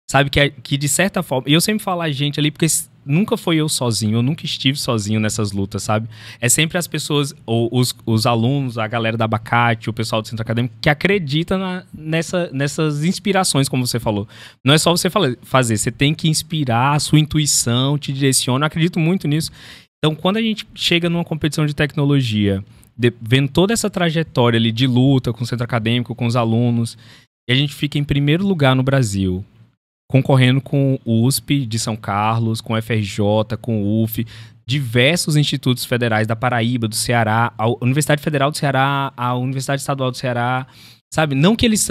sabe? Que de certa forma... E eu sempre falo a gente ali, porque nunca foi eu sozinho, eu nunca estive sozinho nessas lutas, sabe? É sempre as pessoas, os alunos, a galera da Abacate, o pessoal do centro acadêmico, que acredita nessas inspirações, como você falou. Não é só você fazer, você tem que inspirar, a sua intuição te direciona, eu acredito muito nisso. Então, quando a gente chega numa competição de tecnologia, vendo toda essa trajetória ali de luta com o centro acadêmico, com os alunos, e a gente fica em primeiro lugar no Brasil, concorrendo com o USP de São Carlos, com o FRJ, com o UF, diversos institutos federais da Paraíba, do Ceará, a Universidade Federal do Ceará, a Universidade Estadual do Ceará, sabe? Não que eles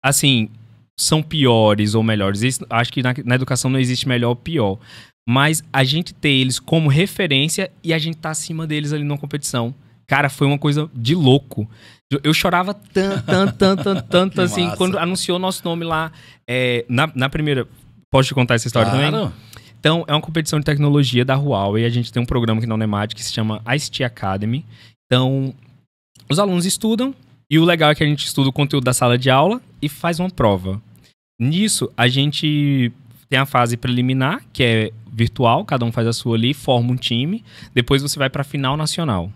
assim, são piores ou melhores. Isso, acho que na educação não existe melhor ou pior. Mas a gente ter eles como referência e a gente tá acima deles ali numa competição. Cara, foi uma coisa de louco. Eu chorava tanto assim, massa. quando anunciou o nosso nome lá. Na primeira... Posso te contar essa história também? Então, é uma competição de tecnologia da Huawei. A gente tem um programa aqui na Unemat que se chama ICT Academy. Então, os alunos estudam. E o legal é que a gente estuda o conteúdo da sala de aula e faz uma prova. Nisso, a gente tem a fase preliminar, que é virtual. Cada um faz a sua ali, forma um time. Depois você vai para a final nacional.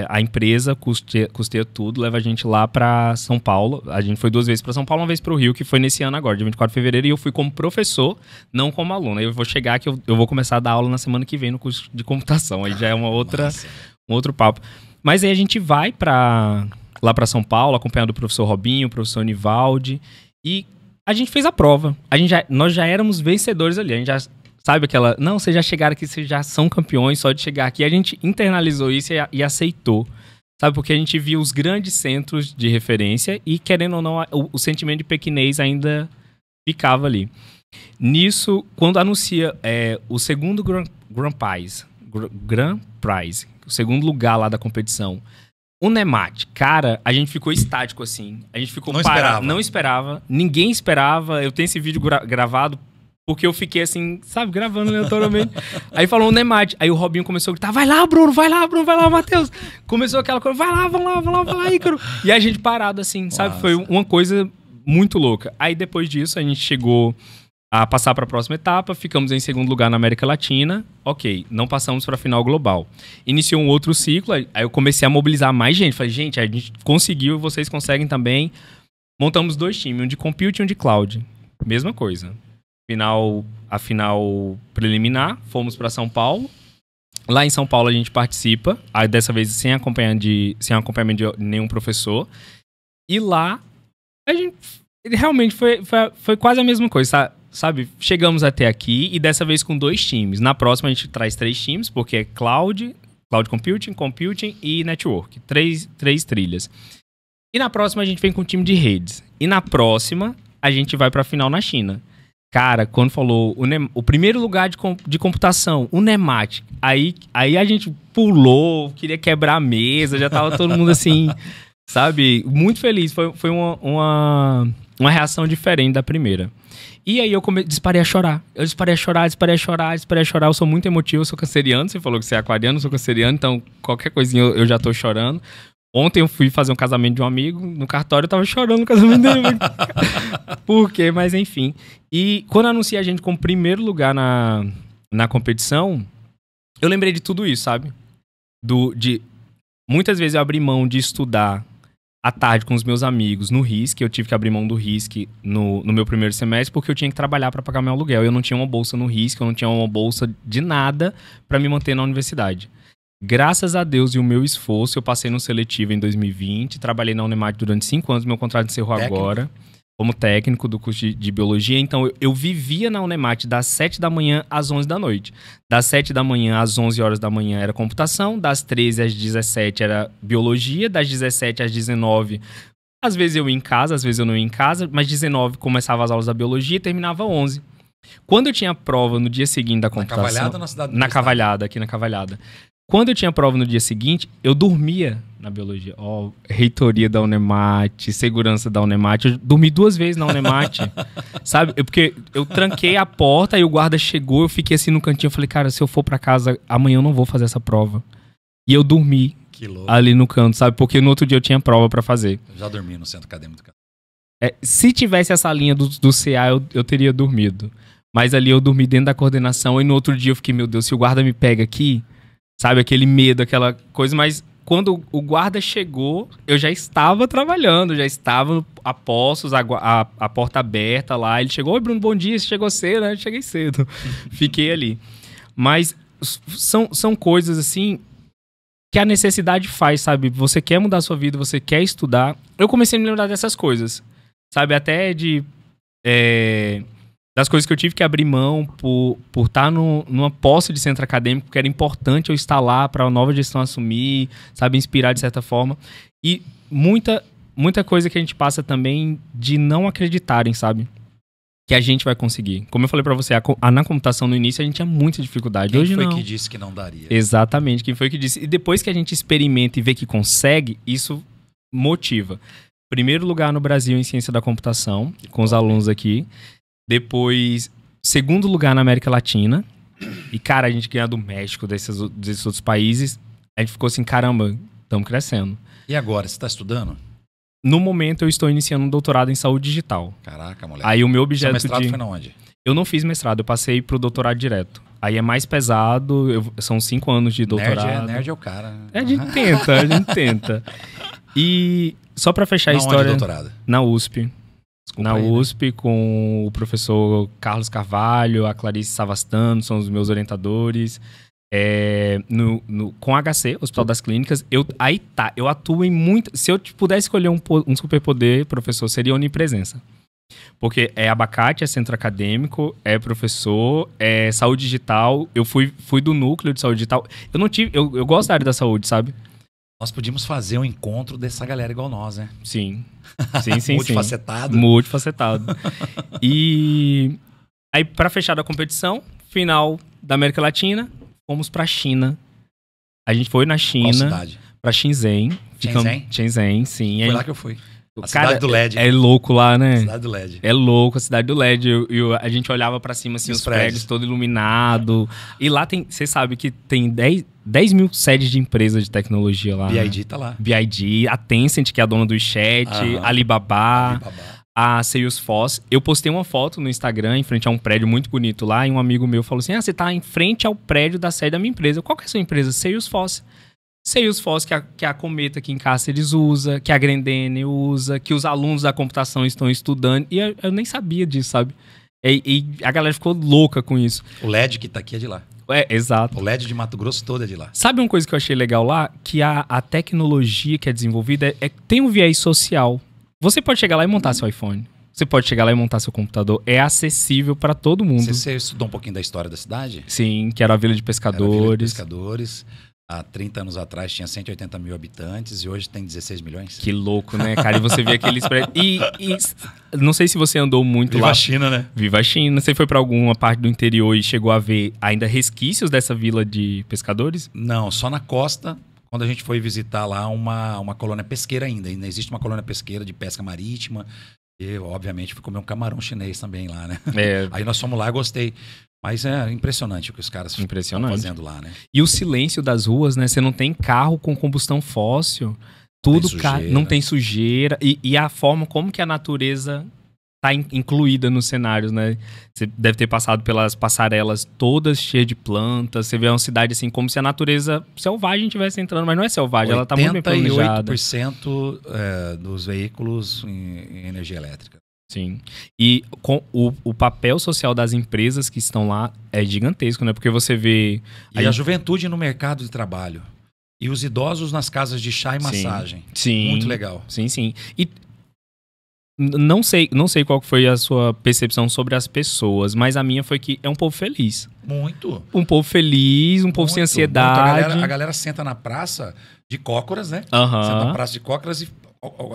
A empresa custeia tudo, leva a gente lá para São Paulo. A gente foi 2 vezes para São Paulo, 1 vez para o Rio, que foi nesse ano agora, dia 24 de fevereiro, e eu fui como professor, não como aluno. Aí eu vou chegar que eu vou começar a dar aula na semana que vem no curso de computação. Aí já é um outro papo. Mas aí a gente vai lá para São Paulo, acompanhado do professor Robinho, o professor Nivaldi, e a gente fez a prova. Nós já éramos vencedores ali, a gente já... Sabe aquela... Não, vocês já chegaram aqui, vocês já são campeões só de chegar aqui. A gente internalizou isso e aceitou. Sabe? Porque a gente via os grandes centros de referência e, querendo ou não, o sentimento de pequinês ainda ficava ali. Nisso, quando anuncia o segundo Grand Prize, o segundo lugar lá da competição, o Unemat, cara, a gente ficou estático assim. A gente ficou parado. Não esperava. Ninguém esperava. Eu tenho esse vídeo gravado porque eu fiquei assim, sabe, gravando aleatoriamente. Aí falou o Unemat. Aí o Robinho começou a gritar, vai lá, Bruno, vai lá, Matheus. Começou aquela coisa, vai lá, Ícaro. E a gente parado assim, sabe? Nossa. Foi uma coisa muito louca. Aí depois disso a gente chegou a passar para a próxima etapa, ficamos em segundo lugar na América Latina. Ok, não passamos para a final global. Iniciou um outro ciclo, aí eu comecei a mobilizar mais gente. Falei, gente, a gente conseguiu, vocês conseguem também. Montamos 2 times, um de compute e um de cloud. Mesma coisa. A final preliminar, fomos para São Paulo. Lá em São Paulo a gente participa, aí dessa vez sem acompanhamento de nenhum professor. E lá a gente realmente foi quase a mesma coisa, sabe? Chegamos até aqui e dessa vez com 2 times. Na próxima a gente traz 3 times, porque é Cloud Computing e Network. 3 trilhas. E na próxima a gente vem com um time de redes. E na próxima a gente vai para a final na China. Cara, quando falou o primeiro lugar de computação, o Unemat, aí a gente pulou, queria quebrar a mesa, já tava todo mundo assim, sabe? Muito feliz. Foi uma reação diferente da primeira. E aí eu disparei a chorar. Eu disparei a chorar. Eu sou muito emotivo, eu sou canceriano. Você falou que você é aquariano, eu sou canceriano, então qualquer coisinha eu já tô chorando. Ontem eu fui fazer um casamento de um amigo, no cartório eu tava chorando no casamento dele. Por quê? Mas enfim. E quando anunciei a gente como primeiro lugar na competição, eu lembrei de tudo isso, sabe? Muitas vezes eu abri mão de estudar à tarde com os meus amigos no RISC. Eu tive que abrir mão do RISC no meu primeiro semestre porque eu tinha que trabalhar para pagar meu aluguel. Eu não tinha uma bolsa no RISC, eu não tinha uma bolsa de nada para me manter na universidade. Graças a Deus e o meu esforço, eu passei no seletivo em 2020, trabalhei na Unemat durante 5 anos, meu contrato encerrou agora, como técnico do curso de biologia. Então, eu vivia na Unemat das 7 da manhã às 11 da noite. Das 7 da manhã às 11 horas da manhã era computação, das 13 às 17 era biologia, das 17 às 19 Às vezes eu ia em casa, às vezes eu não ia em casa, mas 19 começava as aulas da biologia e terminava 11. Quando eu tinha prova no dia seguinte da computação... Na Cavalhada ou na cidade do Na estado? Cavalhada, aqui na Cavalhada. Quando eu tinha prova no dia seguinte, eu dormia na biologia. Ó, reitoria da Unemate, segurança da Unemate. Eu dormi 2 vezes na Unemate, sabe? Porque eu tranquei a porta, aí o guarda chegou, eu fiquei assim no cantinho. Eu falei, cara, se eu for pra casa, amanhã eu não vou fazer essa prova. E eu dormi Que louco. ali no canto, sabe? Porque no outro dia eu tinha prova pra fazer. Eu já dormi no centro acadêmico do Café. Se tivesse essa linha do CA, eu teria dormido. Mas ali eu dormi dentro da coordenação e no outro dia eu fiquei, meu Deus, se o guarda me pega aqui, sabe? Aquele medo, aquela coisa. Mas quando o guarda chegou, eu já estava trabalhando, já estava a postos, a porta aberta lá. Ele chegou, oi Bruno, bom dia, você chegou cedo, né? Eu cheguei cedo. Fiquei ali. Mas são coisas assim que a necessidade faz, sabe? Você quer mudar a sua vida, você quer estudar. Eu comecei a me lembrar dessas coisas, sabe? Até das coisas que eu tive que abrir mão por estar numa posse de centro acadêmico, que era importante eu estar lá para a nova gestão assumir, sabe? Inspirar de certa forma. E muita coisa que a gente passa também de não acreditarem, sabe? Que a gente vai conseguir. Como eu falei pra você, na computação no início a gente tinha muita dificuldade. Quem Hoje foi não. que disse que não daria? Exatamente, quem foi que disse. E depois que a gente experimenta e vê que consegue, isso motiva. Primeiro lugar no Brasil em ciência da computação, com os alunos aqui. Depois, segundo lugar na América Latina. E, cara, a gente ganha do México, desses outros países. A gente ficou assim, caramba, estamos crescendo. E agora, você está estudando? No momento, eu estou iniciando um doutorado em saúde digital. Caraca, moleque. Aí o meu Seu objeto mestrado foi na onde? Eu não fiz mestrado, eu passei pro doutorado direto. Aí é mais pesado, são 5 anos de doutorado. Nerd é o cara. A gente tenta. E só pra fechar a história... Onde doutorado? Na USP. Desculpa Na aí, né? USP, com o professor Carlos Carvalho, a Clarice Savastano, são os meus orientadores. Com HC, Hospital das Clínicas, eu atuo em muito... Se eu pudesse escolher um superpoder, professor, seria onipresença. Porque é abacate, é centro acadêmico, é professor, é saúde digital. Eu fui do núcleo de saúde digital. Eu gosto da área da saúde, sabe? Nós podíamos fazer um encontro dessa galera igual nós, né? Sim. Multifacetado. Multifacetado. E aí, pra fechar a competição, final da América Latina, fomos pra China. A gente foi na China. Qual cidade? Pra Shenzhen. Shenzhen, sim. Foi lá que eu fui. A Cara, cidade do LED. É louco lá, né? Cidade do LED. É louco, a cidade do LED. A gente olhava pra cima, assim, E os prédios todo iluminado. E lá tem... Você sabe que tem 10 mil sedes de empresas de tecnologia lá. BID né? tá lá. BID, a Tencent, que é a dona do chat, Alibaba, a Salesforce. Eu postei uma foto no Instagram em frente a um prédio muito bonito lá, e um amigo meu falou assim, você tá em frente ao prédio da sede da minha empresa. Qual que é a sua empresa? Salesforce. Salesforce, que a Cometa aqui em Cáceres usa, que a Grendene usa, que os alunos da computação estão estudando. E eu nem sabia disso, sabe? E a galera ficou louca com isso. O LED que tá aqui é de lá. Exato. O LED de Mato Grosso todo é de lá. Sabe uma coisa que eu achei legal lá? Que a tecnologia que é desenvolvida tem um viés social. Você pode chegar lá e montar seu iPhone. Você pode chegar lá e montar seu computador. É acessível para todo mundo. Você estudou um pouquinho da história da cidade? Sim, que era a Vila de Pescadores. Era a Vila de Pescadores. Há 30 anos atrás tinha 180 mil habitantes e hoje tem 16 milhões. Que louco, né, cara? E você vê aqueles prédios... E não sei se você andou muito Viva lá. a China, né? Viva a China. Você foi para alguma parte do interior e chegou a ver ainda resquícios dessa Vila de Pescadores? Não, só na costa, quando a gente foi visitar lá uma colônia pesqueira ainda. Ainda existe uma colônia pesqueira de pesca marítima. E, obviamente, fui comer um camarão chinês também lá, né? Aí nós fomos lá e gostei. Mas é impressionante o que os caras estão fazendo lá, né? E o silêncio das ruas, né? Você não tem carro com combustão fóssil. Tudo não tem sujeira. E a forma como que a natureza tá incluída nos cenários, né? Você deve ter passado pelas passarelas todas cheias de plantas. Você vê uma cidade assim, como se a natureza selvagem estivesse entrando. Mas não é selvagem, ela tá muito bem planejada. 88% dos veículos em energia elétrica. Sim. E com o papel social das empresas que estão lá é gigantesco, né? Porque você vê... E a juventude no mercado de trabalho. E os idosos nas casas de chá e massagem. Sim. Muito legal. Sim. E não sei qual foi a sua percepção sobre as pessoas, mas a minha foi que é um povo feliz. Muito. Um povo feliz, um povo sem ansiedade. A galera senta na praça de cócoras, né? Uhum. Senta na praça de cócoras e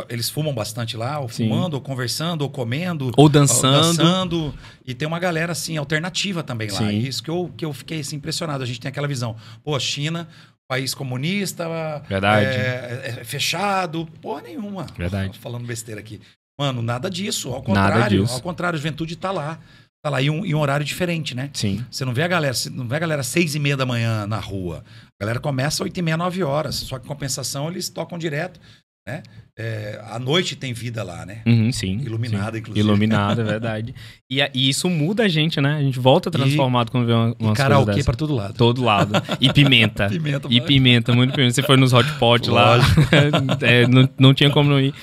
eles fumam bastante lá, ou Sim. fumando, ou conversando, ou comendo. Ou dançando. E tem uma galera, assim, alternativa também lá. Sim. E isso que eu fiquei, assim, impressionado. A gente tem aquela visão. Pô, China, país comunista. Verdade. É fechado. Porra nenhuma. Verdade. Falando besteira aqui. Mano, nada disso. Ao contrário. Ao contrário, a juventude tá lá. Tá lá em um horário diferente, né? Sim. Você não vê a galera, 6h30 da manhã na rua. A galera começa 8h30, 9 horas. Só que em compensação eles tocam direto, né? À noite tem vida lá, né? Sim. Iluminada, sim. inclusive. Iluminada, é verdade. E isso muda a gente, né? A gente volta transformado quando vê umas coisas karaokê dessas. pra todo lado. Todo lado. E pimenta. Pimenta, muito pimenta. Você foi nos hot pot lá. Não tinha como não ir.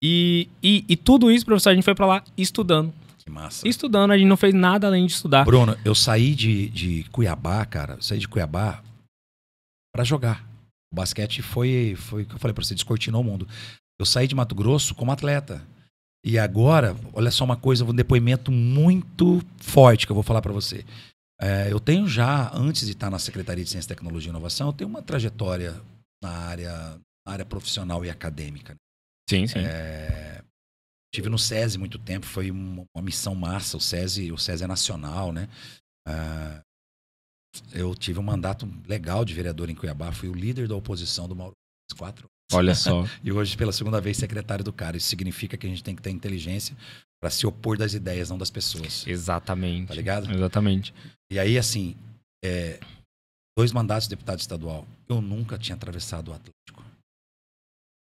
E tudo isso, professor, a gente foi pra lá estudando. Que massa. Estudando, a gente não fez nada além de estudar. Bruno, eu saí de Cuiabá, cara. Saí de Cuiabá pra jogar. O basquete foi o que eu falei pra você, descortinou o mundo. Eu saí de Mato Grosso como atleta. E agora, olha só uma coisa, um depoimento muito forte que eu vou falar pra você. Eu tenho já, antes de estar na Secretaria de Ciência, Tecnologia e Inovação, eu tenho uma trajetória na área profissional e acadêmica. Sim, sim. Tive no SESI muito tempo, foi uma missão massa. O SESI é nacional, né? Eu tive um mandato legal de vereador em Cuiabá, fui o líder da oposição do Mauro 4. Olha só. E hoje, pela segunda vez, secretário do cara. Isso significa que a gente tem que ter inteligência para se opor das ideias, não das pessoas. Exatamente. Tá ligado? Exatamente. E aí, assim, 2 mandatos de deputado estadual. Eu nunca tinha atravessado o Atlético.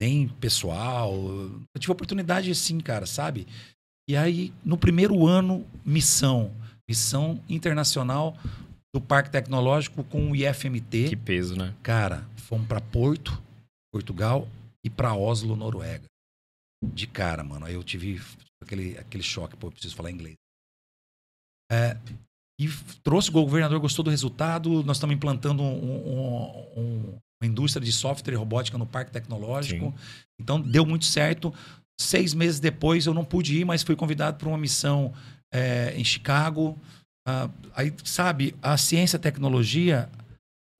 Nem pessoal. Eu tive oportunidade assim, cara, sabe? E aí, no primeiro ano, missão internacional do Parque Tecnológico com o IFMT. Que peso, né? Cara, fomos para Porto, Portugal, e para Oslo, Noruega. De cara, mano. Aí eu tive aquele choque, pô, eu preciso falar inglês. E trouxe, o governador gostou do resultado. Nós estamos implantando uma indústria de software e robótica no Parque Tecnológico. Sim. Então, deu muito certo. 6 meses depois, eu não pude ir, mas fui convidado para uma missão em Chicago. Aí, sabe, a ciência e a tecnologia...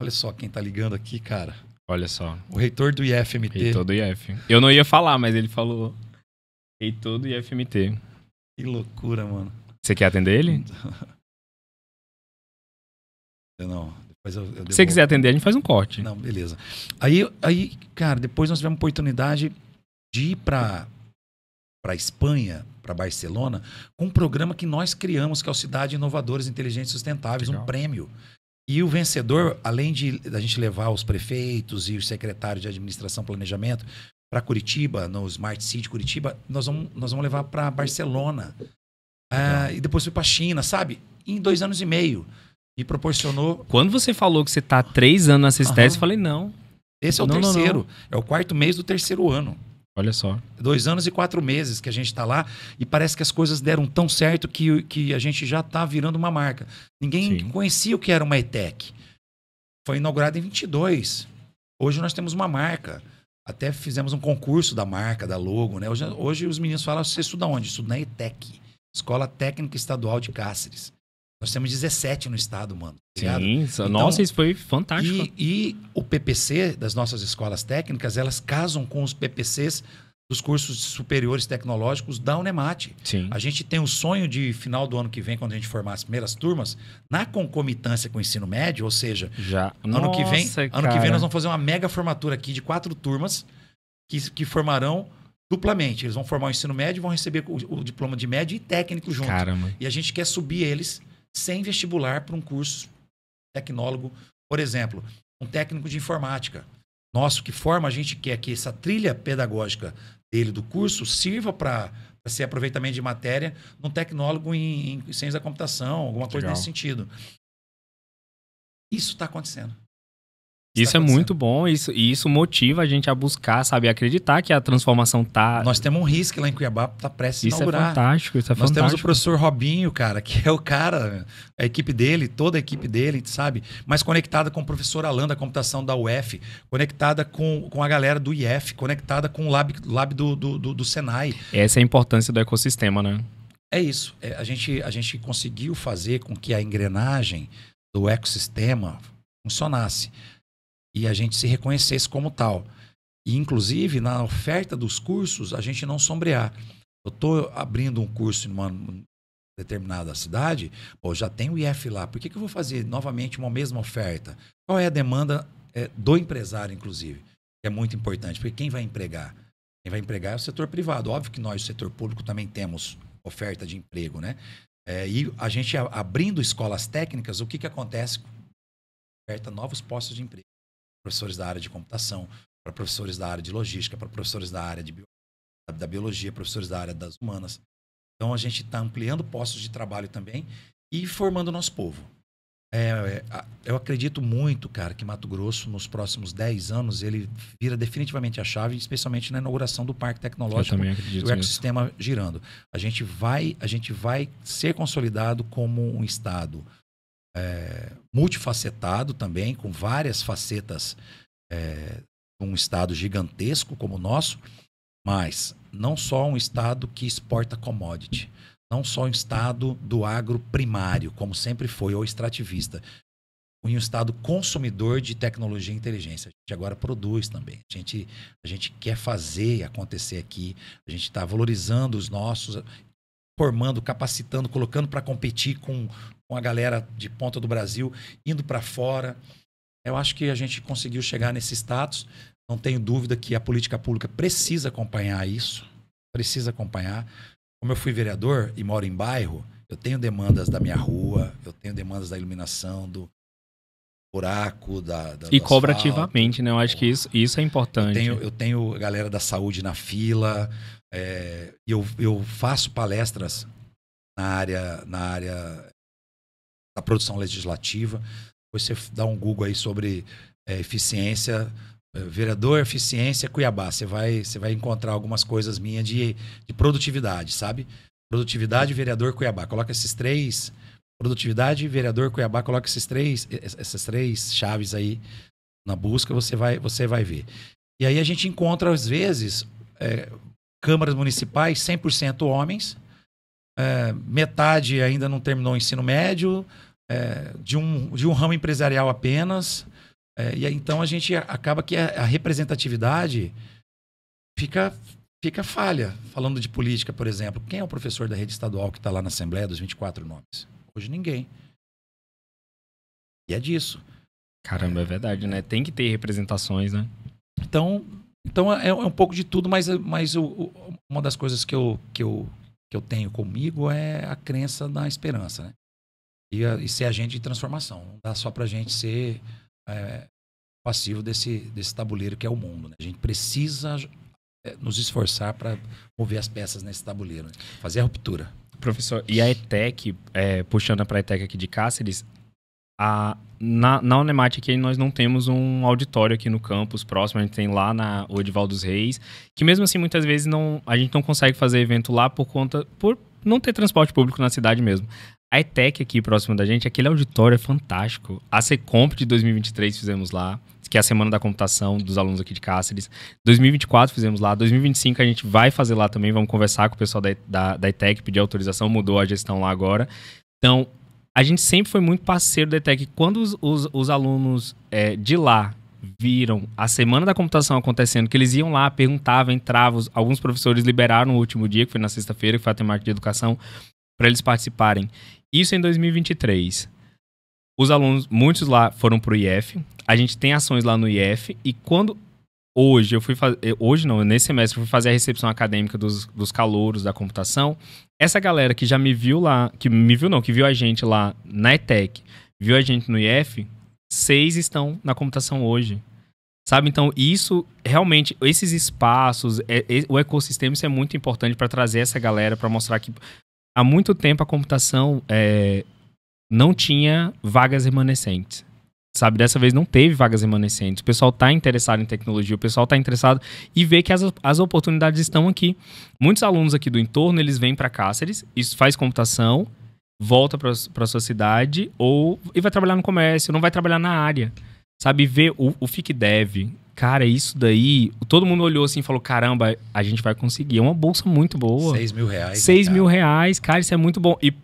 Olha só quem tá ligando aqui, cara. Olha só. O reitor do IFMT. Reitor do IF. Eu não ia falar, mas ele falou. Reitor do IFMT. Que loucura, mano. Você quer atender ele? Eu não. Depois eu Se você quiser atender, a gente faz um corte. Não, beleza. Aí, cara, depois nós tivemos a oportunidade de ir para Espanha, para Barcelona, com um programa que nós criamos, que é o Cidade Inovadoras Inteligentes e Sustentáveis, Legal. Um prêmio. E o vencedor, além de a gente levar os prefeitos e os secretários de administração e planejamento para Curitiba, no Smart City Curitiba, nós vamos levar para Barcelona. E depois fui para China, sabe? Em 2 anos e meio. Me proporcionou... Quando você falou que você está 3 anos na CISTES, eu falei, não. Esse é o terceiro. É o 4º mês do 3º ano. Olha só. 2 anos e 4 meses que a gente está lá e parece que as coisas deram tão certo que a gente já está virando uma marca. Ninguém conhecia o que era uma ETEC. Foi inaugurado em 22. Hoje nós temos uma marca. Até fizemos um concurso da marca, da logo, né? Hoje os meninos falam, você estuda onde? Estudo na ETEC, Escola Técnica Estadual de Cáceres. Nós temos 17 no estado, mano. Tá Sim, então, nossa, isso foi fantástico. E o PPC das nossas escolas técnicas, elas casam com os PPCs dos cursos superiores tecnológicos da Unemate. Sim. A gente tem o sonho de, final do ano que vem, quando a gente formar as primeiras turmas, na concomitância com o ensino médio, ou seja, ano que vem nós vamos fazer uma mega formatura aqui de 4 turmas que formarão duplamente. Eles vão formar o ensino médio e vão receber o diploma de médio e técnico junto. Caramba. E a gente quer subir eles sem vestibular para um curso tecnólogo. Por exemplo, um técnico de informática. Nosso que forma, a gente quer que essa trilha pedagógica dele do curso sirva para ser aproveitamento de matéria num tecnólogo em ciência da computação, alguma coisa nesse sentido. Isso está acontecendo. Isso é muito bom, isso motiva a gente a buscar, sabe, acreditar que a transformação tá... Nós temos um RISC lá em Cuiabá, tá prestes a inaugurar. Isso é fantástico, Nós temos o professor Robinho, cara, que é o cara, a equipe dele, toda a equipe dele, sabe? Mas conectada com o professor Alan da computação da UF, conectada com a galera do IF, conectada com o lab do Senai. Essa é a importância do ecossistema, né? É isso. A gente conseguiu fazer com que a engrenagem do ecossistema funcionasse. E a gente se reconhecesse como tal. E, inclusive, na oferta dos cursos, a gente não sombrear. Eu estou abrindo um curso em uma determinada cidade, já tem o IF lá. Por que eu vou fazer novamente uma mesma oferta? Qual é a demanda do empresário, inclusive? Que é muito importante, porque quem vai empregar? Quem vai empregar é o setor privado. Óbvio que nós, o setor público, também temos oferta de emprego, né? E a gente abrindo escolas técnicas, o que acontece? Oferta novos postos de emprego. Professores da área de computação, para professores da área de logística, para professores da área da biologia, professores da área das humanas. Então, a gente está ampliando postos de trabalho também e formando o nosso povo. Eu acredito muito, cara, que Mato Grosso, nos próximos 10 anos, ele vira definitivamente a chave, especialmente na inauguração do Parque Tecnológico e o ecossistema girando. A gente vai ser consolidado como um estado multifacetado também, com várias facetas, um estado gigantesco como o nosso, mas não só um estado que exporta commodity, não só um estado do agro primário, como sempre foi, ou extrativista, um estado consumidor de tecnologia e inteligência. A gente agora produz também. A gente quer fazer acontecer aqui, a gente está valorizando os nossos, formando, capacitando, colocando para competir com a galera de ponta do Brasil, indo para fora. Eu acho que a gente conseguiu chegar nesse status. Não tenho dúvida que a política pública precisa acompanhar isso, precisa acompanhar. Como eu fui vereador e moro em bairro, eu tenho demandas da minha rua, eu tenho demandas da iluminação, do buraco, e do cobra asfalto. Ativamente, né? Eu acho que isso é importante. Eu tenho a galera da saúde na fila, eu faço palestras na área da produção legislativa. Você dá um Google aí sobre eficiência, vereador, eficiência, Cuiabá. Você vai encontrar algumas coisas minhas de produtividade, sabe? Produtividade, vereador, Cuiabá. Coloca esses três. Produtividade, vereador, Cuiabá. Coloca essas três chaves aí na busca, você vai ver. E aí a gente encontra, às vezes, câmaras municipais 100% homens, metade ainda não terminou o ensino médio, de um ramo empresarial apenas. E aí, então a gente acaba que a representatividade fica falha. Falando de política, por exemplo, quem é o professor da rede estadual que está lá na Assembleia dos 24 nomes? Hoje ninguém. E é disso. Caramba, é verdade, né? Tem que ter representações, né? Então é um pouco de tudo, mas uma das coisas que eu tenho comigo é a crença na esperança, né? E ser agente de transformação. Não dá só pra gente ser passivo desse tabuleiro que é o mundo, né? A gente precisa nos esforçar para mover as peças nesse tabuleiro, né? Fazer a ruptura. Professor, e a ETEC, puxando para a ETEC aqui de Cáceres, na Unemat aqui nós não temos um auditório aqui no campus próximo, a gente tem lá na Odival dos Reis, que mesmo assim muitas vezes a gente não consegue fazer evento lá por não ter transporte público na cidade mesmo. A ETEC aqui próximo da gente, aquele auditório é fantástico. A Secomp de 2023 fizemos lá, que é a Semana da Computação dos alunos aqui de Cáceres. 2024 fizemos lá. 2025 a gente vai fazer lá também. Vamos conversar com o pessoal da ETEC, pedir autorização, mudou a gestão lá agora. Então, a gente sempre foi muito parceiro da ETEC. Quando os alunos de lá viram a Semana da Computação acontecendo, que eles iam lá, perguntavam, entravam. Alguns professores liberaram no último dia, que foi na sexta-feira, que foi a temática de educação, para eles participarem. Isso em 2023. Os alunos, muitos lá foram pro IF. A gente tem ações lá no IF. E quando... Hoje, nesse semestre, eu fui fazer a recepção acadêmica dos calouros da computação. Essa galera que já me viu lá... Que viu a gente lá na ETEC, viu a gente no IF, 6 estão na computação hoje. Sabe? Então, isso, realmente, esses espaços, o ecossistema, isso é muito importante para trazer essa galera, para mostrar que há muito tempo a computação não tinha vagas remanescentes. Sabe, dessa vez não teve vagas remanescentes. O pessoal está interessado em tecnologia, o pessoal está interessado e vê que as oportunidades estão aqui. Muitos alunos aqui do entorno, eles vêm para Cáceres, isso faz computação, volta para sua cidade e vai trabalhar no comércio, não vai trabalhar na área. Sabe, ver o FICDEV. Cara, isso daí, todo mundo olhou assim e falou, caramba, a gente vai conseguir. É uma bolsa muito boa. 6 mil reais. 6 mil reais, cara, isso é muito bom. E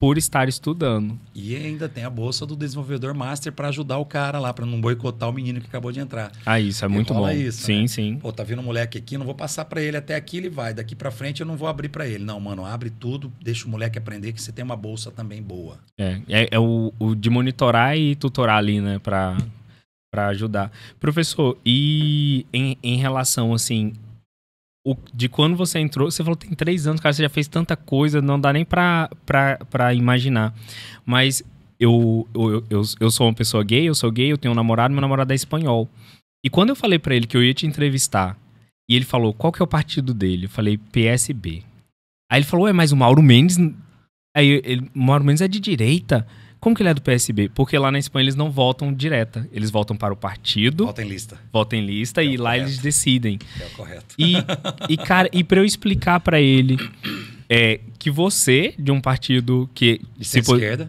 por estar estudando. E ainda tem a bolsa do desenvolvedor master para ajudar o cara lá, para não boicotar o menino que acabou de entrar. Ah, isso é muito bom. Isso, sim, né? sim. Pô, tá vindo um moleque aqui, não vou passar para ele até aqui, ele vai. Daqui para frente eu não vou abrir para ele. Não, mano, abre tudo, deixa o moleque aprender que você tem uma bolsa também boa. É o de monitorar e tutorar ali, né, para ajudar. Professor, e em relação, assim, de quando você entrou, você falou que tem 3 anos, cara, você já fez tanta coisa, não dá nem pra imaginar. Mas eu sou uma pessoa gay, eu sou gay, eu tenho um namorado, meu namorado é espanhol. E quando eu falei pra ele que eu ia te entrevistar, e ele falou, qual que é o partido dele? Eu falei, PSB. Aí ele falou, mas o Mauro Mendes... o Mauro Mendes é de direita. Como que ele é do PSB? Porque lá na Espanha eles não votam direta. Eles votam para o partido. Votam em lista. Votam em lista e lá eles decidem. É o correto. Cara, e para eu explicar para ele que você, de um partido que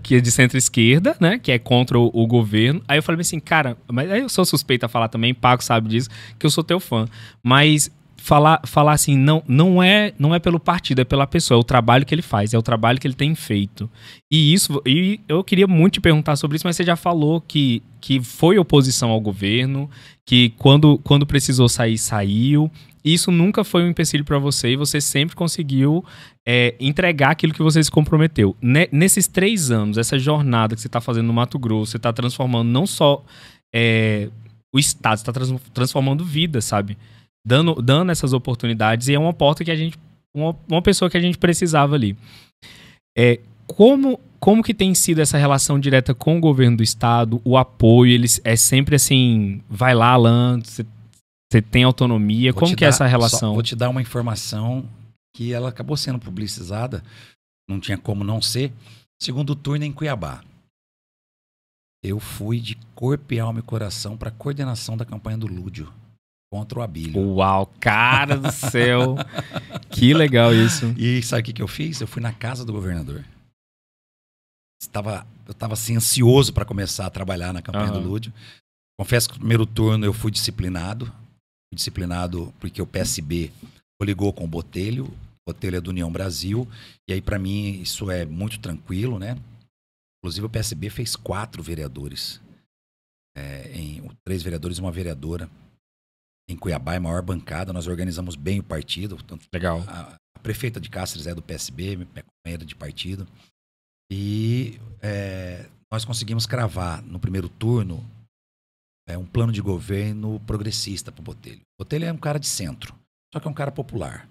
é de centro-esquerda, né? Que é contra o governo. Aí eu falei assim, cara, mas aí eu sou suspeito a falar também, Paco sabe disso, que eu sou teu fã. Mas... Falar assim, não é pelo partido, é pela pessoa, é o trabalho que ele faz, é o trabalho que ele tem feito. E eu queria muito te perguntar sobre isso, mas você já falou que foi oposição ao governo, que quando precisou sair, saiu. Isso nunca foi um empecilho para você e você sempre conseguiu entregar aquilo que você se comprometeu. Nesses 3 anos, essa jornada que você está fazendo no Mato Grosso, você está transformando não só o estado, você está transformando vidas, sabe? Dando essas oportunidades, e é uma porta que a gente... Uma pessoa que a gente precisava ali. Como que tem sido essa relação direta com o governo do estado, o apoio, eles é sempre assim, vai lá, Alan, você tem autonomia, como que é essa relação? Vou te dar uma informação que ela acabou sendo publicizada, não tinha como não ser, segundo turno em Cuiabá. Eu fui de corpo e alma e coração para a coordenação da campanha do Lúdio. Contra o Abílio. Uau, cara do céu. Que legal isso. E sabe o que eu fiz? Eu fui na casa do governador. Eu estava assim, ansioso para começar a trabalhar na campanha do Lúdio. Confesso que no primeiro turno eu fui disciplinado. Fui disciplinado porque o PSB coligou com o Botelho. O Botelho é do União Brasil. E aí, para mim, isso é muito tranquilo, né? Inclusive, o PSB fez 4 vereadores. 3 vereadores e uma vereadora. Em Cuiabá, é a maior bancada, nós organizamos bem o partido. Legal. A prefeita de Cáceres é do PSB, minha companheira de partido. E nós conseguimos cravar no primeiro turno um plano de governo progressista para o Botelho. O Botelho é um cara de centro, só que é um cara popular.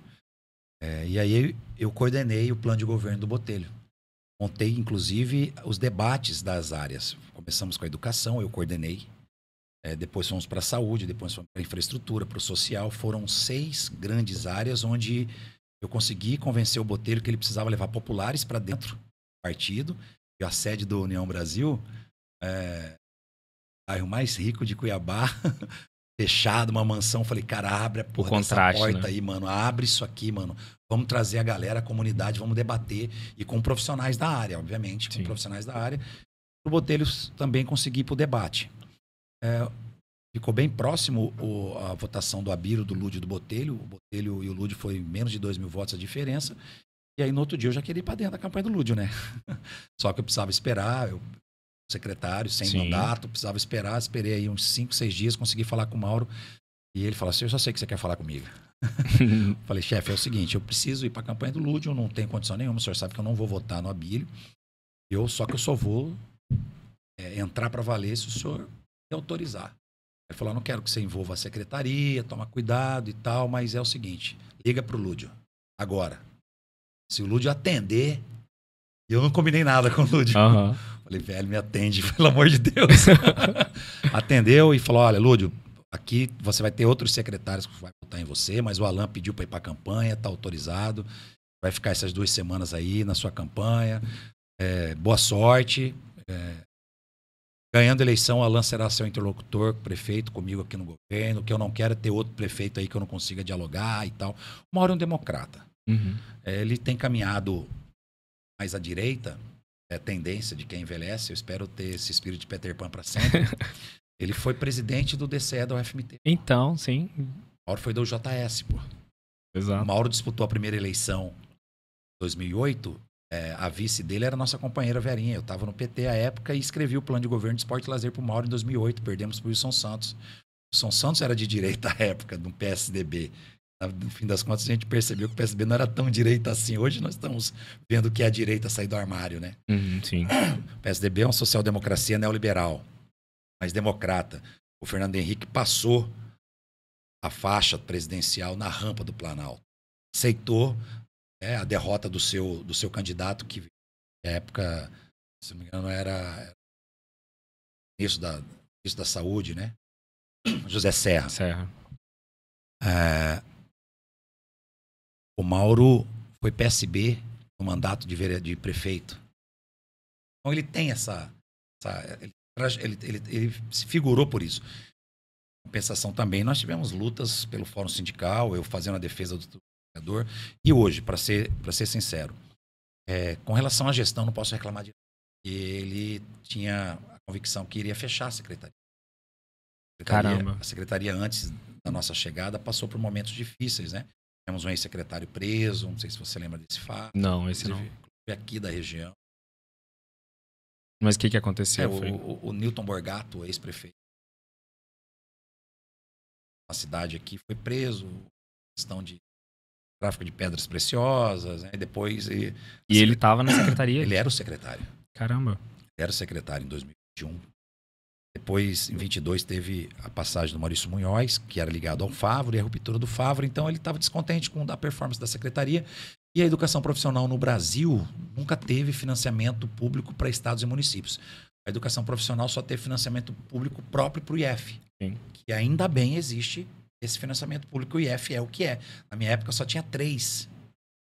E aí eu coordenei o plano de governo do Botelho. Montei, inclusive, os debates das áreas. Começamos com a educação, eu coordenei. Depois fomos para a saúde, depois fomos para a infraestrutura, para o social. Foram 6 grandes áreas onde eu consegui convencer o Botelho que ele precisava levar populares para dentro do partido. E a sede do União Brasil, o bairro mais rico de Cuiabá, fechado, uma mansão. Falei, cara, abre a porra dessa porta, né? Aí, mano. Abre isso aqui, mano. Vamos trazer a galera, a comunidade, vamos debater. E com profissionais da área, obviamente. Sim. Com profissionais da área. O Botelho também conseguir ir para o debate. Ficou bem próximo a votação do Abílio, do Lúdio e do Botelho. O Botelho e o Lúdio foi menos de 2.000 votos a diferença. E aí no outro dia eu já queria ir para dentro da campanha do Lúdio, né? Só que eu precisava esperar, secretário, sem mandato, precisava esperar. Esperei aí uns 5, 6 dias, consegui falar com o Mauro. E ele falou assim, eu só sei que você quer falar comigo. Falei, chefe, é o seguinte, eu preciso ir para a campanha do Lúdio, eu não tenho condição nenhuma, o senhor sabe que eu não vou votar no Abílio. Só que eu só vou entrar para valer se o senhor autorizar. Ele falou, não quero que você envolva a secretaria, toma cuidado e tal, mas é o seguinte, liga pro Lúdio, agora. Se o Lúdio atender, eu não combinei nada com o Lúdio. Falei, velho, me atende, pelo amor de Deus. Atendeu e falou, olha, Lúdio, aqui você vai ter outros secretários que vai votar em você, mas o Alan pediu para ir para a campanha, tá autorizado, vai ficar essas 2 semanas aí na sua campanha, boa sorte, ganhando a eleição, o Alan será seu interlocutor, prefeito, comigo aqui no governo. O que eu não quero é ter outro prefeito aí que eu não consiga dialogar e tal. O Mauro é um democrata. Ele tem caminhado mais à direita, é tendência de quem envelhece. Eu espero ter esse espírito de Peter Pan para sempre. Ele foi presidente do DCE da UFMT. Então, sim. O Mauro foi do JS, pô. Exato. O Mauro disputou a primeira eleição em 2008 A vice dele era a nossa companheira Verinha. Eu estava no PT à época e escrevi o plano de governo de esporte e lazer para o Mauro em 2008. Perdemos para o Wilson Santos. O Wilson Santos era de direita à época, do PSDB. No fim das contas, a gente percebeu que o PSDB não era tão direita assim. Hoje nós estamos vendo que é a direita sair do armário, né? Sim. O PSDB é uma social-democracia neoliberal, mas democrata. O Fernando Henrique passou a faixa presidencial na rampa do Planalto. Aceitou a derrota do seu candidato, que na época, se não me engano, era ministro da Saúde, né? José Serra. O Mauro foi PSB no mandato de prefeito. Então ele tem ele se figurou por isso. Em compensação também, nós tivemos lutas pelo Fórum Sindical, eu fazendo a defesa do trabalhador. E hoje, para ser sincero, com relação à gestão, não posso reclamar de nada. Ele tinha a convicção que iria fechar a secretaria. Caramba. A secretaria, antes da nossa chegada, passou por momentos difíceis, né? Temos um ex-secretário preso, não sei se você lembra desse fato. Não, esse não. Aqui da região. Mas o que aconteceu? O Newton Borgato, ex-prefeito, na cidade aqui, foi preso. Questão de tráfico de pedras preciosas, né? Depois... E ele estava na secretaria? Ele era o secretário. Caramba. Ele era o secretário em 2021. Depois, em 22, teve a passagem do Maurício Munhoz, que era ligado ao Favro, e a ruptura do Favro. Então, ele estava descontente com a performance da secretaria. E a educação profissional no Brasil nunca teve financiamento público para estados e municípios. A educação profissional só teve financiamento público próprio para o IF. Sim. Que ainda bem existe esse financiamento público. O IF é o que é. Na minha época, só tinha 3.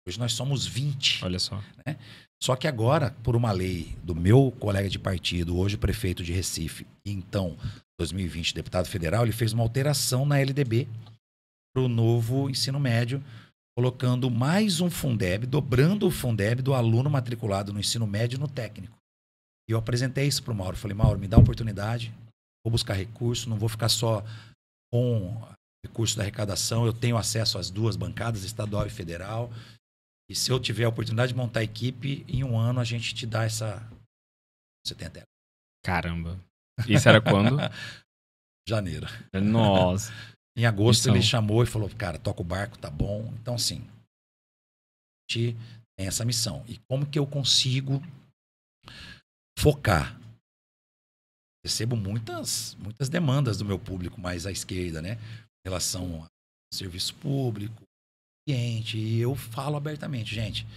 Hoje nós somos 20. Olha só. Né? Só que agora, por uma lei do meu colega de partido, hoje prefeito de Recife, e então, 2020, deputado federal, ele fez uma alteração na LDB para o novo ensino médio, colocando mais um Fundeb, dobrando o Fundeb do aluno matriculado no ensino médio e no técnico. E eu apresentei isso para o Mauro. Falei, Mauro, me dá a oportunidade, vou buscar recurso, não vou ficar só com recurso da arrecadação, eu tenho acesso às 2 bancadas, estadual e federal. E se eu tiver a oportunidade de montar a equipe, em um ano a gente te dá essa... Você tem até... Caramba. Isso era quando? Janeiro. Nossa. Em agosto ele chamou e falou, cara, toca o barco, tá bom. Então, assim, a gente tem essa missão. E como que eu consigo focar? Recebo muitas demandas do meu público mais à esquerda, né? Em relação ao serviço público, cliente, e eu falo abertamente, gente,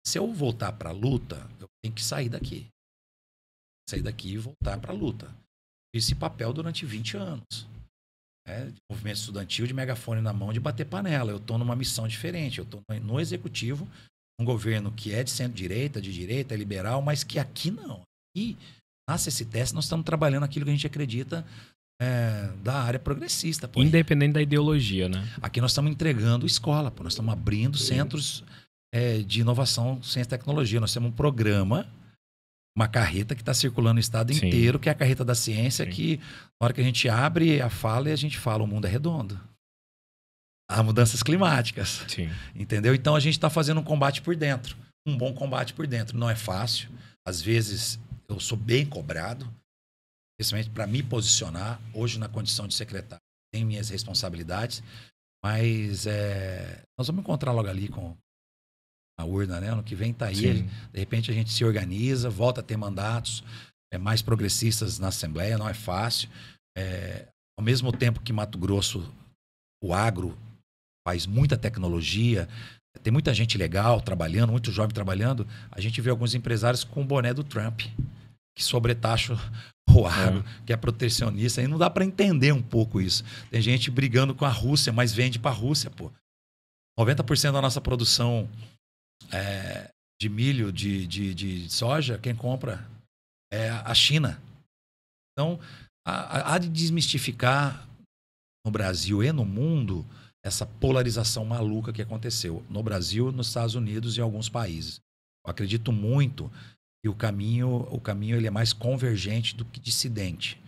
se eu voltar para a luta, eu tenho que sair daqui. Sair daqui e voltar para a luta. Esse papel durante 20 anos. De movimento estudantil, de megafone na mão, de bater panela. Eu estou numa missão diferente. Eu estou no executivo, um governo que é de centro-direita, de direita, é liberal, mas que aqui não. Aqui, na CCTS, nós estamos trabalhando aquilo que a gente acredita da área progressista. Pô. Independente da ideologia, né? Aqui nós estamos entregando escola, pô. Nós estamos abrindo centros de inovação, ciência e tecnologia. Nós temos um programa, uma carreta que está circulando no estado inteiro, que é a carreta da ciência, que na hora que a gente abre a fala e a gente fala, o mundo é redondo. Há mudanças climáticas. Sim. Entendeu? Então a gente está fazendo um combate por dentro. Um bom combate por dentro. Não é fácil. Às vezes eu sou bem cobrado, principalmente para me posicionar. Hoje, na condição de secretário, tenho minhas responsabilidades, mas nós vamos encontrar logo ali com a urna, né? Ano que vem tá aí. Sim. De repente a gente se organiza, volta a ter mandatos mais progressistas na Assembleia. Não é fácil. Ao mesmo tempo que Mato Grosso, o agro faz muita tecnologia, tem muita gente legal trabalhando, muito jovem trabalhando, a gente vê alguns empresários com o boné do Trump, que sobretaxa o agro, que é protecionista. E não dá para entender um pouco isso. Tem gente brigando com a Rússia, mas vende para a Rússia, pô. 90% da nossa produção de milho, de soja, quem compra é a China. Então, há de desmistificar no Brasil e no mundo essa polarização maluca que aconteceu no Brasil, nos Estados Unidos e em alguns países. Eu acredito muito que o caminho ele é mais convergente do que dissidente.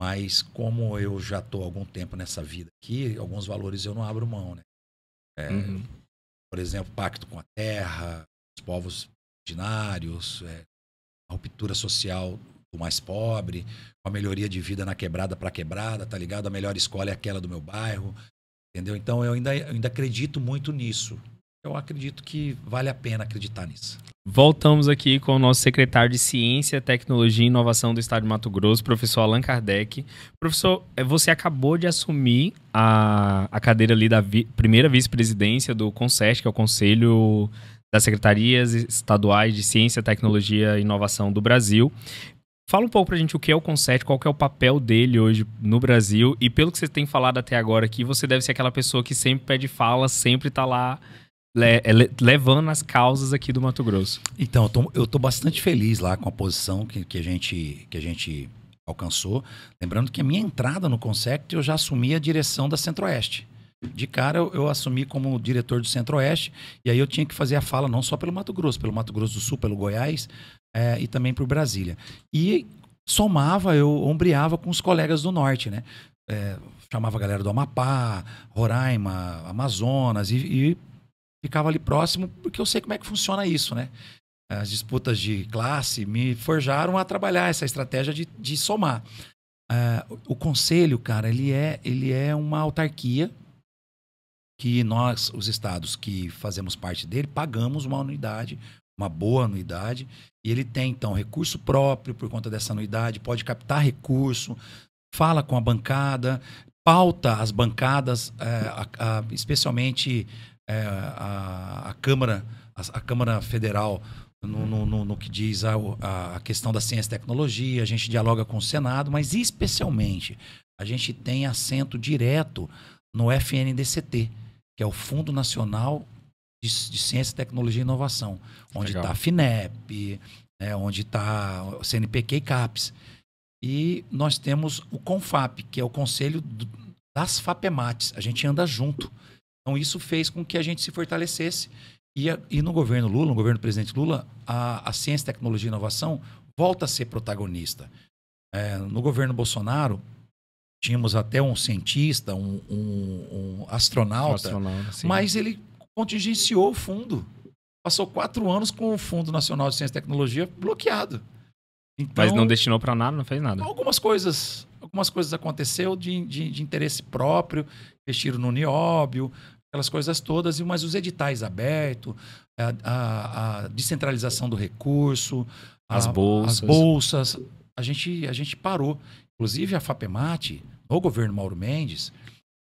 Mas como eu já estou há algum tempo nessa vida aqui, alguns valores eu não abro mão, né? Por exemplo, pacto com a terra, os povos ordinários, a ruptura social do mais pobre, a melhoria de vida na quebrada para quebrada, tá ligado? A melhor escola é aquela do meu bairro, entendeu? Então eu ainda acredito muito nisso. Eu acredito que vale a pena acreditar nisso. Voltamos aqui com o nosso secretário de Ciência, Tecnologia e Inovação do Estado de Mato Grosso, professor Allan Kardec. Professor, você acabou de assumir a cadeira ali da primeira vice-presidência do CONSEST, que é o Conselho das Secretarias Estaduais de Ciência, Tecnologia e Inovação do Brasil. Fala um pouco pra gente o que é o CONSEST, qual que é o papel dele hoje no Brasil, e pelo que você tem falado até agora aqui, você deve ser aquela pessoa que sempre pede fala, sempre tá lá levando as causas aqui do Mato Grosso. Então, eu tô bastante feliz lá com a posição que a gente alcançou. Lembrando que a minha entrada no CONSECT, eu já assumi a direção da Centro-Oeste. De cara, eu assumi como diretor do Centro-Oeste, e aí eu tinha que fazer a fala não só pelo Mato Grosso do Sul, pelo Goiás, e também por Brasília. E somava, eu ombreava com os colegas do Norte, né? Chamava a galera do Amapá, Roraima, Amazonas, e ficava ali próximo, porque eu sei como é que funciona isso, né? As disputas de classe me forjaram a trabalhar essa estratégia de somar. O conselho, cara, ele é uma autarquia que nós, os estados que fazemos parte dele, pagamos uma anuidade, uma boa anuidade, e ele tem, então, recurso próprio por conta dessa anuidade, pode captar recurso, fala com a bancada, pauta as bancadas, especialmente a Câmara Federal no que diz a questão da ciência e tecnologia, a gente dialoga com o Senado, mas especialmente a gente tem assento direto no FNDCT, que é o Fundo Nacional de Ciência, Tecnologia e Inovação, onde está a FINEP, onde está o CNPq e CAPES. E nós temos o CONFAP, que é o Conselho das FAPEMATs. A gente anda junto. Então, isso fez com que a gente se fortalecesse. E no governo Lula, no governo do presidente Lula, a ciência, tecnologia e inovação volta a ser protagonista. No governo Bolsonaro, tínhamos até um cientista, um astronauta, mas ele contingenciou o fundo. Passou 4 anos com o Fundo Nacional de Ciência e Tecnologia bloqueado. Então, mas não destinou para nada, não fez nada? Algumas coisas aconteceu de interesse próprio, investiram no Nióbio, aquelas coisas todas, mas os editais abertos, a descentralização do recurso, as bolsas, a gente parou. Inclusive a FAPEMAT, no governo Mauro Mendes,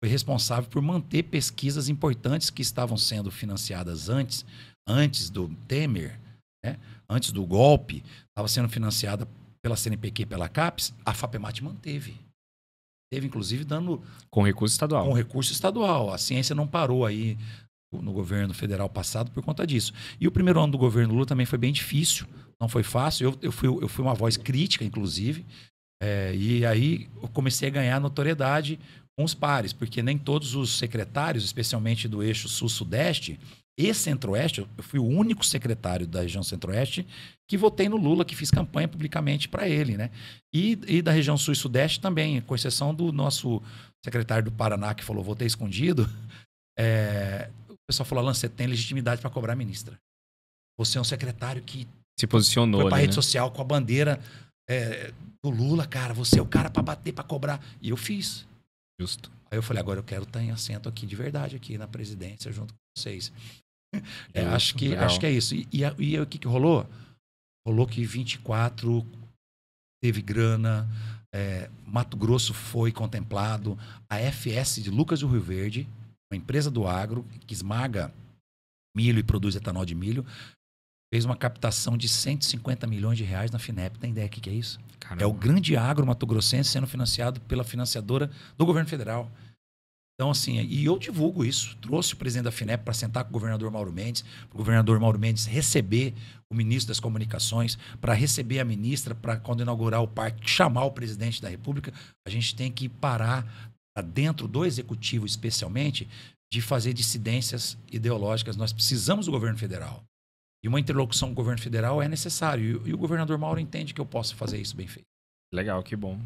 foi responsável por manter pesquisas importantes que estavam sendo financiadas antes do Temer, né? Antes do golpe, estava sendo financiada pela CNPq e pela CAPES, a FAPEMAT manteve. Teve, inclusive, dando... Com recurso estadual. Com recurso estadual. A ciência não parou aí no governo federal passado por conta disso. E o primeiro ano do governo Lula também foi bem difícil, não foi fácil. Eu fui uma voz crítica, inclusive, e aí eu comecei a ganhar notoriedade com os pares, porque nem todos os secretários, especialmente do eixo sul-sudeste e centro-oeste, eu fui o único secretário da região centro-oeste que votei no Lula, que fiz campanha publicamente para ele, né? E da região sul e sudeste também, com exceção do nosso secretário do Paraná, que falou, votei escondido. O pessoal falou, Alan, você tem legitimidade para cobrar a ministra. Você é um secretário que se posicionou, foi para a rede né? social com a bandeira do Lula, cara, você é o cara para bater, para cobrar. E eu fiz. Justo. Aí eu falei, agora eu quero estar em assento aqui de verdade, aqui na presidência, junto com vocês. Acho que é isso. E o que rolou? Rolou que 24 teve grana, Mato Grosso foi contemplado, a FS de Lucas do Rio Verde, uma empresa do agro que esmaga milho e produz etanol de milho, fez uma captação de 150 milhões de reais na FINEP. Tem ideia do que é isso? Caramba. É o grande agro mato-grossense sendo financiado pela financiadora do governo federal. Então, assim, e eu divulgo isso. Trouxe o presidente da FINEP para sentar com o governador Mauro Mendes, para o governador Mauro Mendes receber o ministro das Comunicações, para receber a ministra, para quando inaugurar o parque, chamar o presidente da República. A gente tem que parar dentro do executivo, especialmente, de fazer dissidências ideológicas. Nós precisamos do governo federal. E uma interlocução com o governo federal é necessário. E o governador Mauro entende que eu posso fazer isso bem feito. Legal, que bom.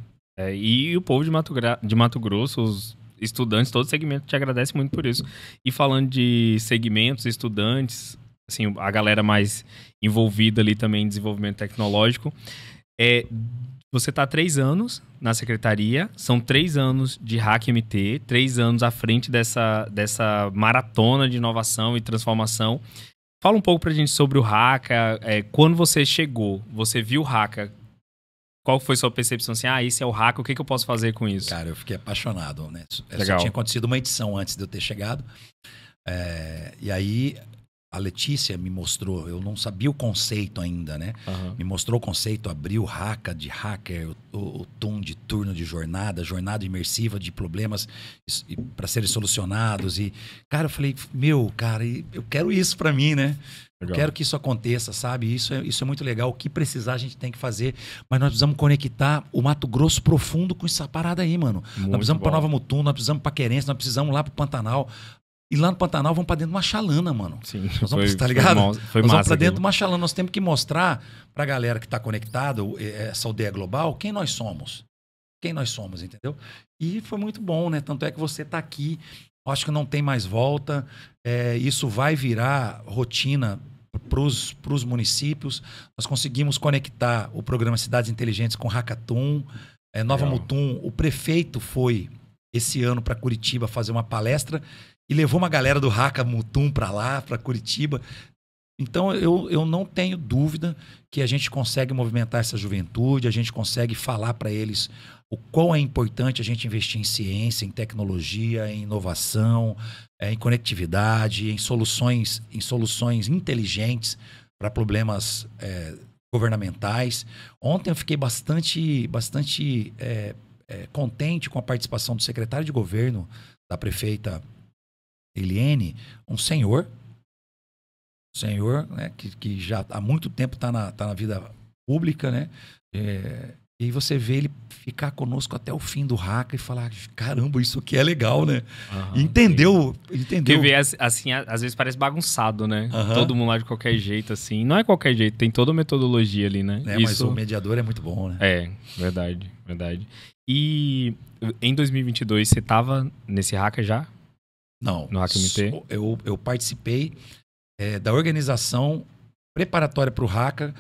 E o povo de Mato Grosso, os estudantes, todo segmento te agradece muito por isso. E falando de segmentos, estudantes, assim, a galera mais envolvida ali também em desenvolvimento tecnológico. Você está há 3 anos na secretaria, são 3 anos de HackMT, 3 anos à frente dessa maratona de inovação e transformação. Fala um pouco pra gente sobre o Hacka. Quando você chegou, você viu o Hacka, qual foi sua percepção? Assim, esse é o Hacka, o que eu posso fazer com isso? Cara, eu fiquei apaixonado, né? Legal. Só tinha acontecido uma edição antes de eu ter chegado. E aí a Letícia me mostrou, eu não sabia o conceito ainda, né? Uhum. Me mostrou o conceito, abriu o Hacka de hacker, o TUM de turno de jornada imersiva de problemas para serem solucionados. E, cara, eu falei, cara, eu quero isso para mim, né? Eu quero que isso aconteça, sabe? Isso é muito legal. O que precisar a gente tem que fazer. Mas nós precisamos conectar o Mato Grosso profundo com essa parada aí, mano. Nós precisamos para Nova Mutum, nós precisamos para Querência, nós precisamos lá pro Pantanal. E lá no Pantanal vamos para dentro de uma chalana, mano. Sim, nós vamos, tá ligado? Nós vamos para dentro de uma chalana. Nós temos que mostrar pra galera que tá conectada, essa aldeia global, quem nós somos. Quem nós somos, entendeu? E foi muito bom, né? Tanto é que você tá aqui. Acho que não tem mais volta. Isso vai virar rotina pros municípios. Nós conseguimos conectar o programa Cidades Inteligentes com Hackathon. Nova Mutum, o prefeito foi esse ano para Curitiba fazer uma palestra e levou uma galera do Hacka Mutum para lá, para Curitiba. Então, eu não tenho dúvida que a gente consegue movimentar essa juventude, a gente consegue falar para eles o quão é importante a gente investir em ciência, em tecnologia, em inovação, em conectividade, em soluções inteligentes para problemas governamentais. Ontem eu fiquei bastante contente com a participação do secretário de governo, da prefeita Eliene, um senhor, né, que já há muito tempo está na vida pública, né? E você vê ele ficar conosco até o fim do Hacka e falar, caramba, isso aqui é legal, né? Uhum, entendeu? Porque vê, assim, às vezes parece bagunçado, né? Uhum. Todo mundo lá de qualquer jeito, assim. Não é qualquer jeito, tem toda a metodologia ali, né? Mas o mediador é muito bom, né? Verdade. E em 2022, você estava nesse Hacka já? Não. No HackMT? Eu participei da organização preparatória para o Hacka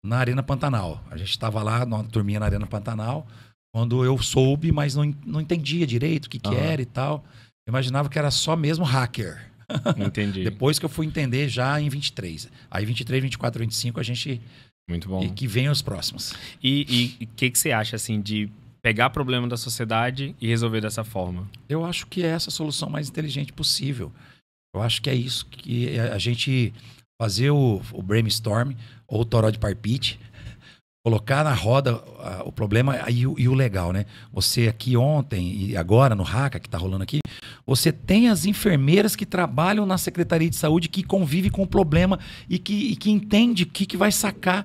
na Arena Pantanal. A gente estava lá, numa turminha na Arena Pantanal, quando eu soube, mas não entendia direito o que era e tal. Eu imaginava que era só mesmo hacker. Entendi. Depois que eu fui entender já em 23. Aí 23, 24, 25 a gente... Muito bom. E que venham os próximos. E o que você acha, assim, de pegar problema da sociedade e resolver dessa forma? Eu acho que é essa a solução mais inteligente possível. Eu acho que é isso que a gente fazer o brainstorm ou o toró de parpite, colocar na roda o problema e o legal, né? Você aqui ontem e agora no Hacka, que está rolando aqui, você tem as enfermeiras que trabalham na Secretaria de Saúde, que convivem com o problema e que entende o que vai sacar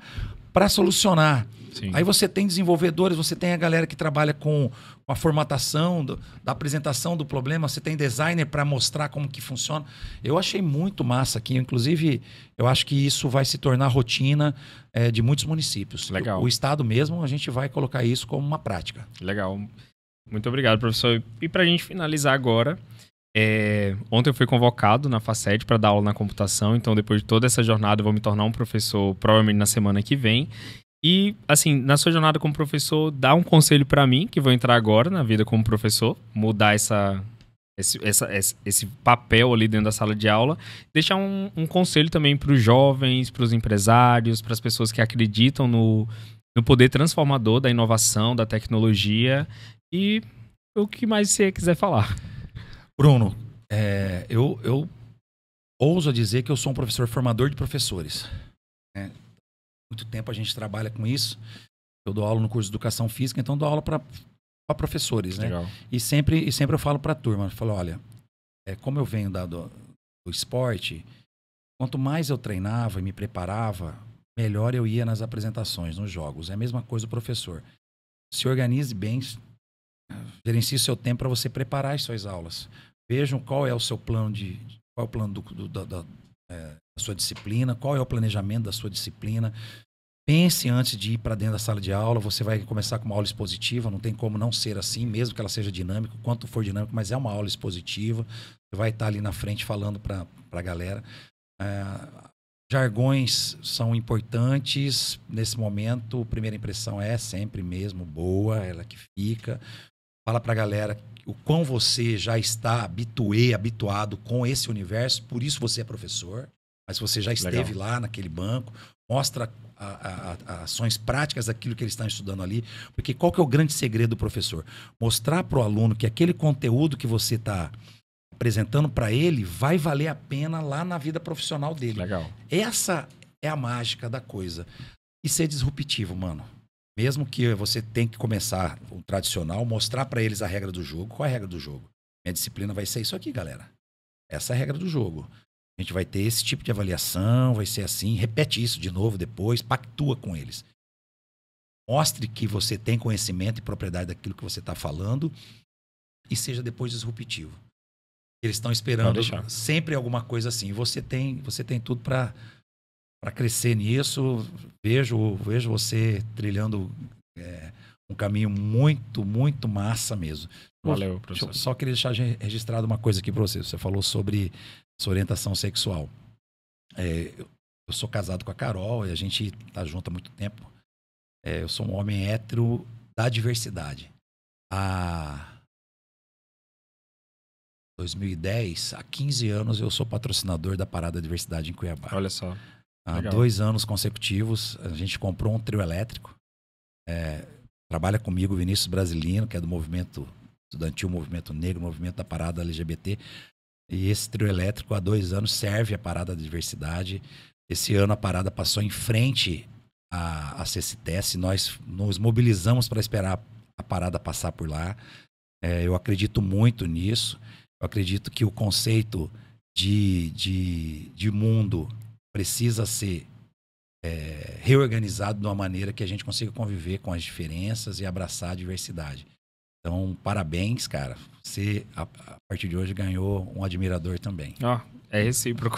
para solucionar. Sim. Aí você tem desenvolvedores, você tem a galera que trabalha com a formatação da apresentação do problema, você tem designer para mostrar como que funciona. Eu achei muito massa aqui, inclusive eu acho que isso vai se tornar rotina de muitos municípios. Legal. O estado mesmo, a gente vai colocar isso como uma prática. Legal. Muito obrigado, professor. E para a gente finalizar agora, ontem eu fui convocado na Facet para dar aula na computação, então depois de toda essa jornada eu vou me tornar um professor provavelmente na semana que vem. E, assim, na sua jornada como professor, dá um conselho para mim, que vou entrar agora na vida como professor, mudar esse papel ali dentro da sala de aula, deixar um conselho também para os jovens, para os empresários, para as pessoas que acreditam no poder transformador da inovação, da tecnologia e o que mais você quiser falar. Bruno, eu ouso dizer que eu sou um professor formador de professores, né? Muito tempo a gente trabalha com isso. Eu dou aula no curso de Educação Física, então dou aula para professores, né? Legal. E sempre eu falo para a turma, eu falo, olha, como eu venho do esporte, quanto mais eu treinava e me preparava, melhor eu ia nas apresentações, nos jogos. É a mesma coisa o professor. Se organize bem, gerencie o seu tempo para você preparar as suas aulas. Vejam qual é o seu plano qual é o plano da sua disciplina, qual é o planejamento da sua disciplina. Pense antes de ir para dentro da sala de aula. Você vai começar com uma aula expositiva, não tem como não ser assim, mesmo que ela seja dinâmica, quanto for dinâmico, mas é uma aula expositiva. Você vai estar ali na frente falando para a galera. Jargões são importantes. Nesse momento, a primeira impressão é sempre mesmo boa, ela que fica. Fala pra galera o quão você já está habituado com esse universo, por isso você é professor. Mas você já esteve lá naquele banco, mostra ações práticas daquilo que eles estão estudando ali. Porque qual que é o grande segredo do professor? Mostrar para o aluno que aquele conteúdo que você está apresentando para ele vai valer a pena lá na vida profissional dele. Legal. Essa é a mágica da coisa. E ser disruptivo, mano. Mesmo que você tenha que começar o tradicional, mostrar para eles a regra do jogo. Qual é a regra do jogo? Minha disciplina vai ser isso aqui, galera. Essa é a regra do jogo. A gente vai ter esse tipo de avaliação, vai ser assim. Repete isso de novo depois, pactua com eles. Mostre que você tem conhecimento e propriedade daquilo que você está falando e seja depois disruptivo. Eles estão esperando sempre alguma coisa assim. Você tem tudo para crescer nisso. Vejo você trilhando um caminho muito, muito massa mesmo. Valeu, professor. Só queria deixar registrado uma coisa aqui para você. Você falou sobre sua orientação sexual. Eu sou casado com a Carol e a gente tá junto há muito tempo. Eu sou um homem hétero da diversidade. Há 2010, há 15 anos, eu sou patrocinador da Parada Diversidade em Cuiabá. Olha só. Há 2 anos consecutivos, a gente comprou um trio elétrico. Trabalha comigo o Vinícius Brasilino, que é do movimento estudantil, movimento negro, movimento da Parada LGBT. E esse trio elétrico, há 2 anos, serve a Parada da Diversidade. Esse ano a Parada passou em frente à CCTS. Nós nos mobilizamos para esperar a Parada passar por lá. Eu acredito muito nisso. Eu acredito que o conceito de mundo precisa ser reorganizado de uma maneira que a gente consiga conviver com as diferenças e abraçar a diversidade. Então, parabéns, cara. Você, a partir de hoje, ganhou um admirador também. É recíproco.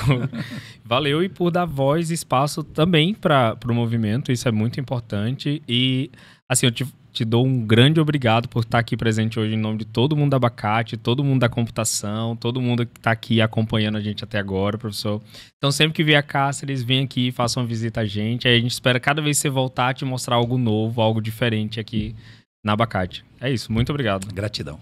Valeu, e por dar voz e espaço também para o movimento. Isso é muito importante. E, assim, eu te dou um grande obrigado por estar aqui presente hoje em nome de todo mundo da Abacate, todo mundo da computação, todo mundo que está aqui acompanhando a gente até agora, professor. Então, sempre que vier cá, eles vêm aqui, façam uma visita a gente. Aí a gente espera cada vez que você voltar te mostrar algo novo, algo diferente aqui na Abacate. É isso, muito obrigado. Gratidão.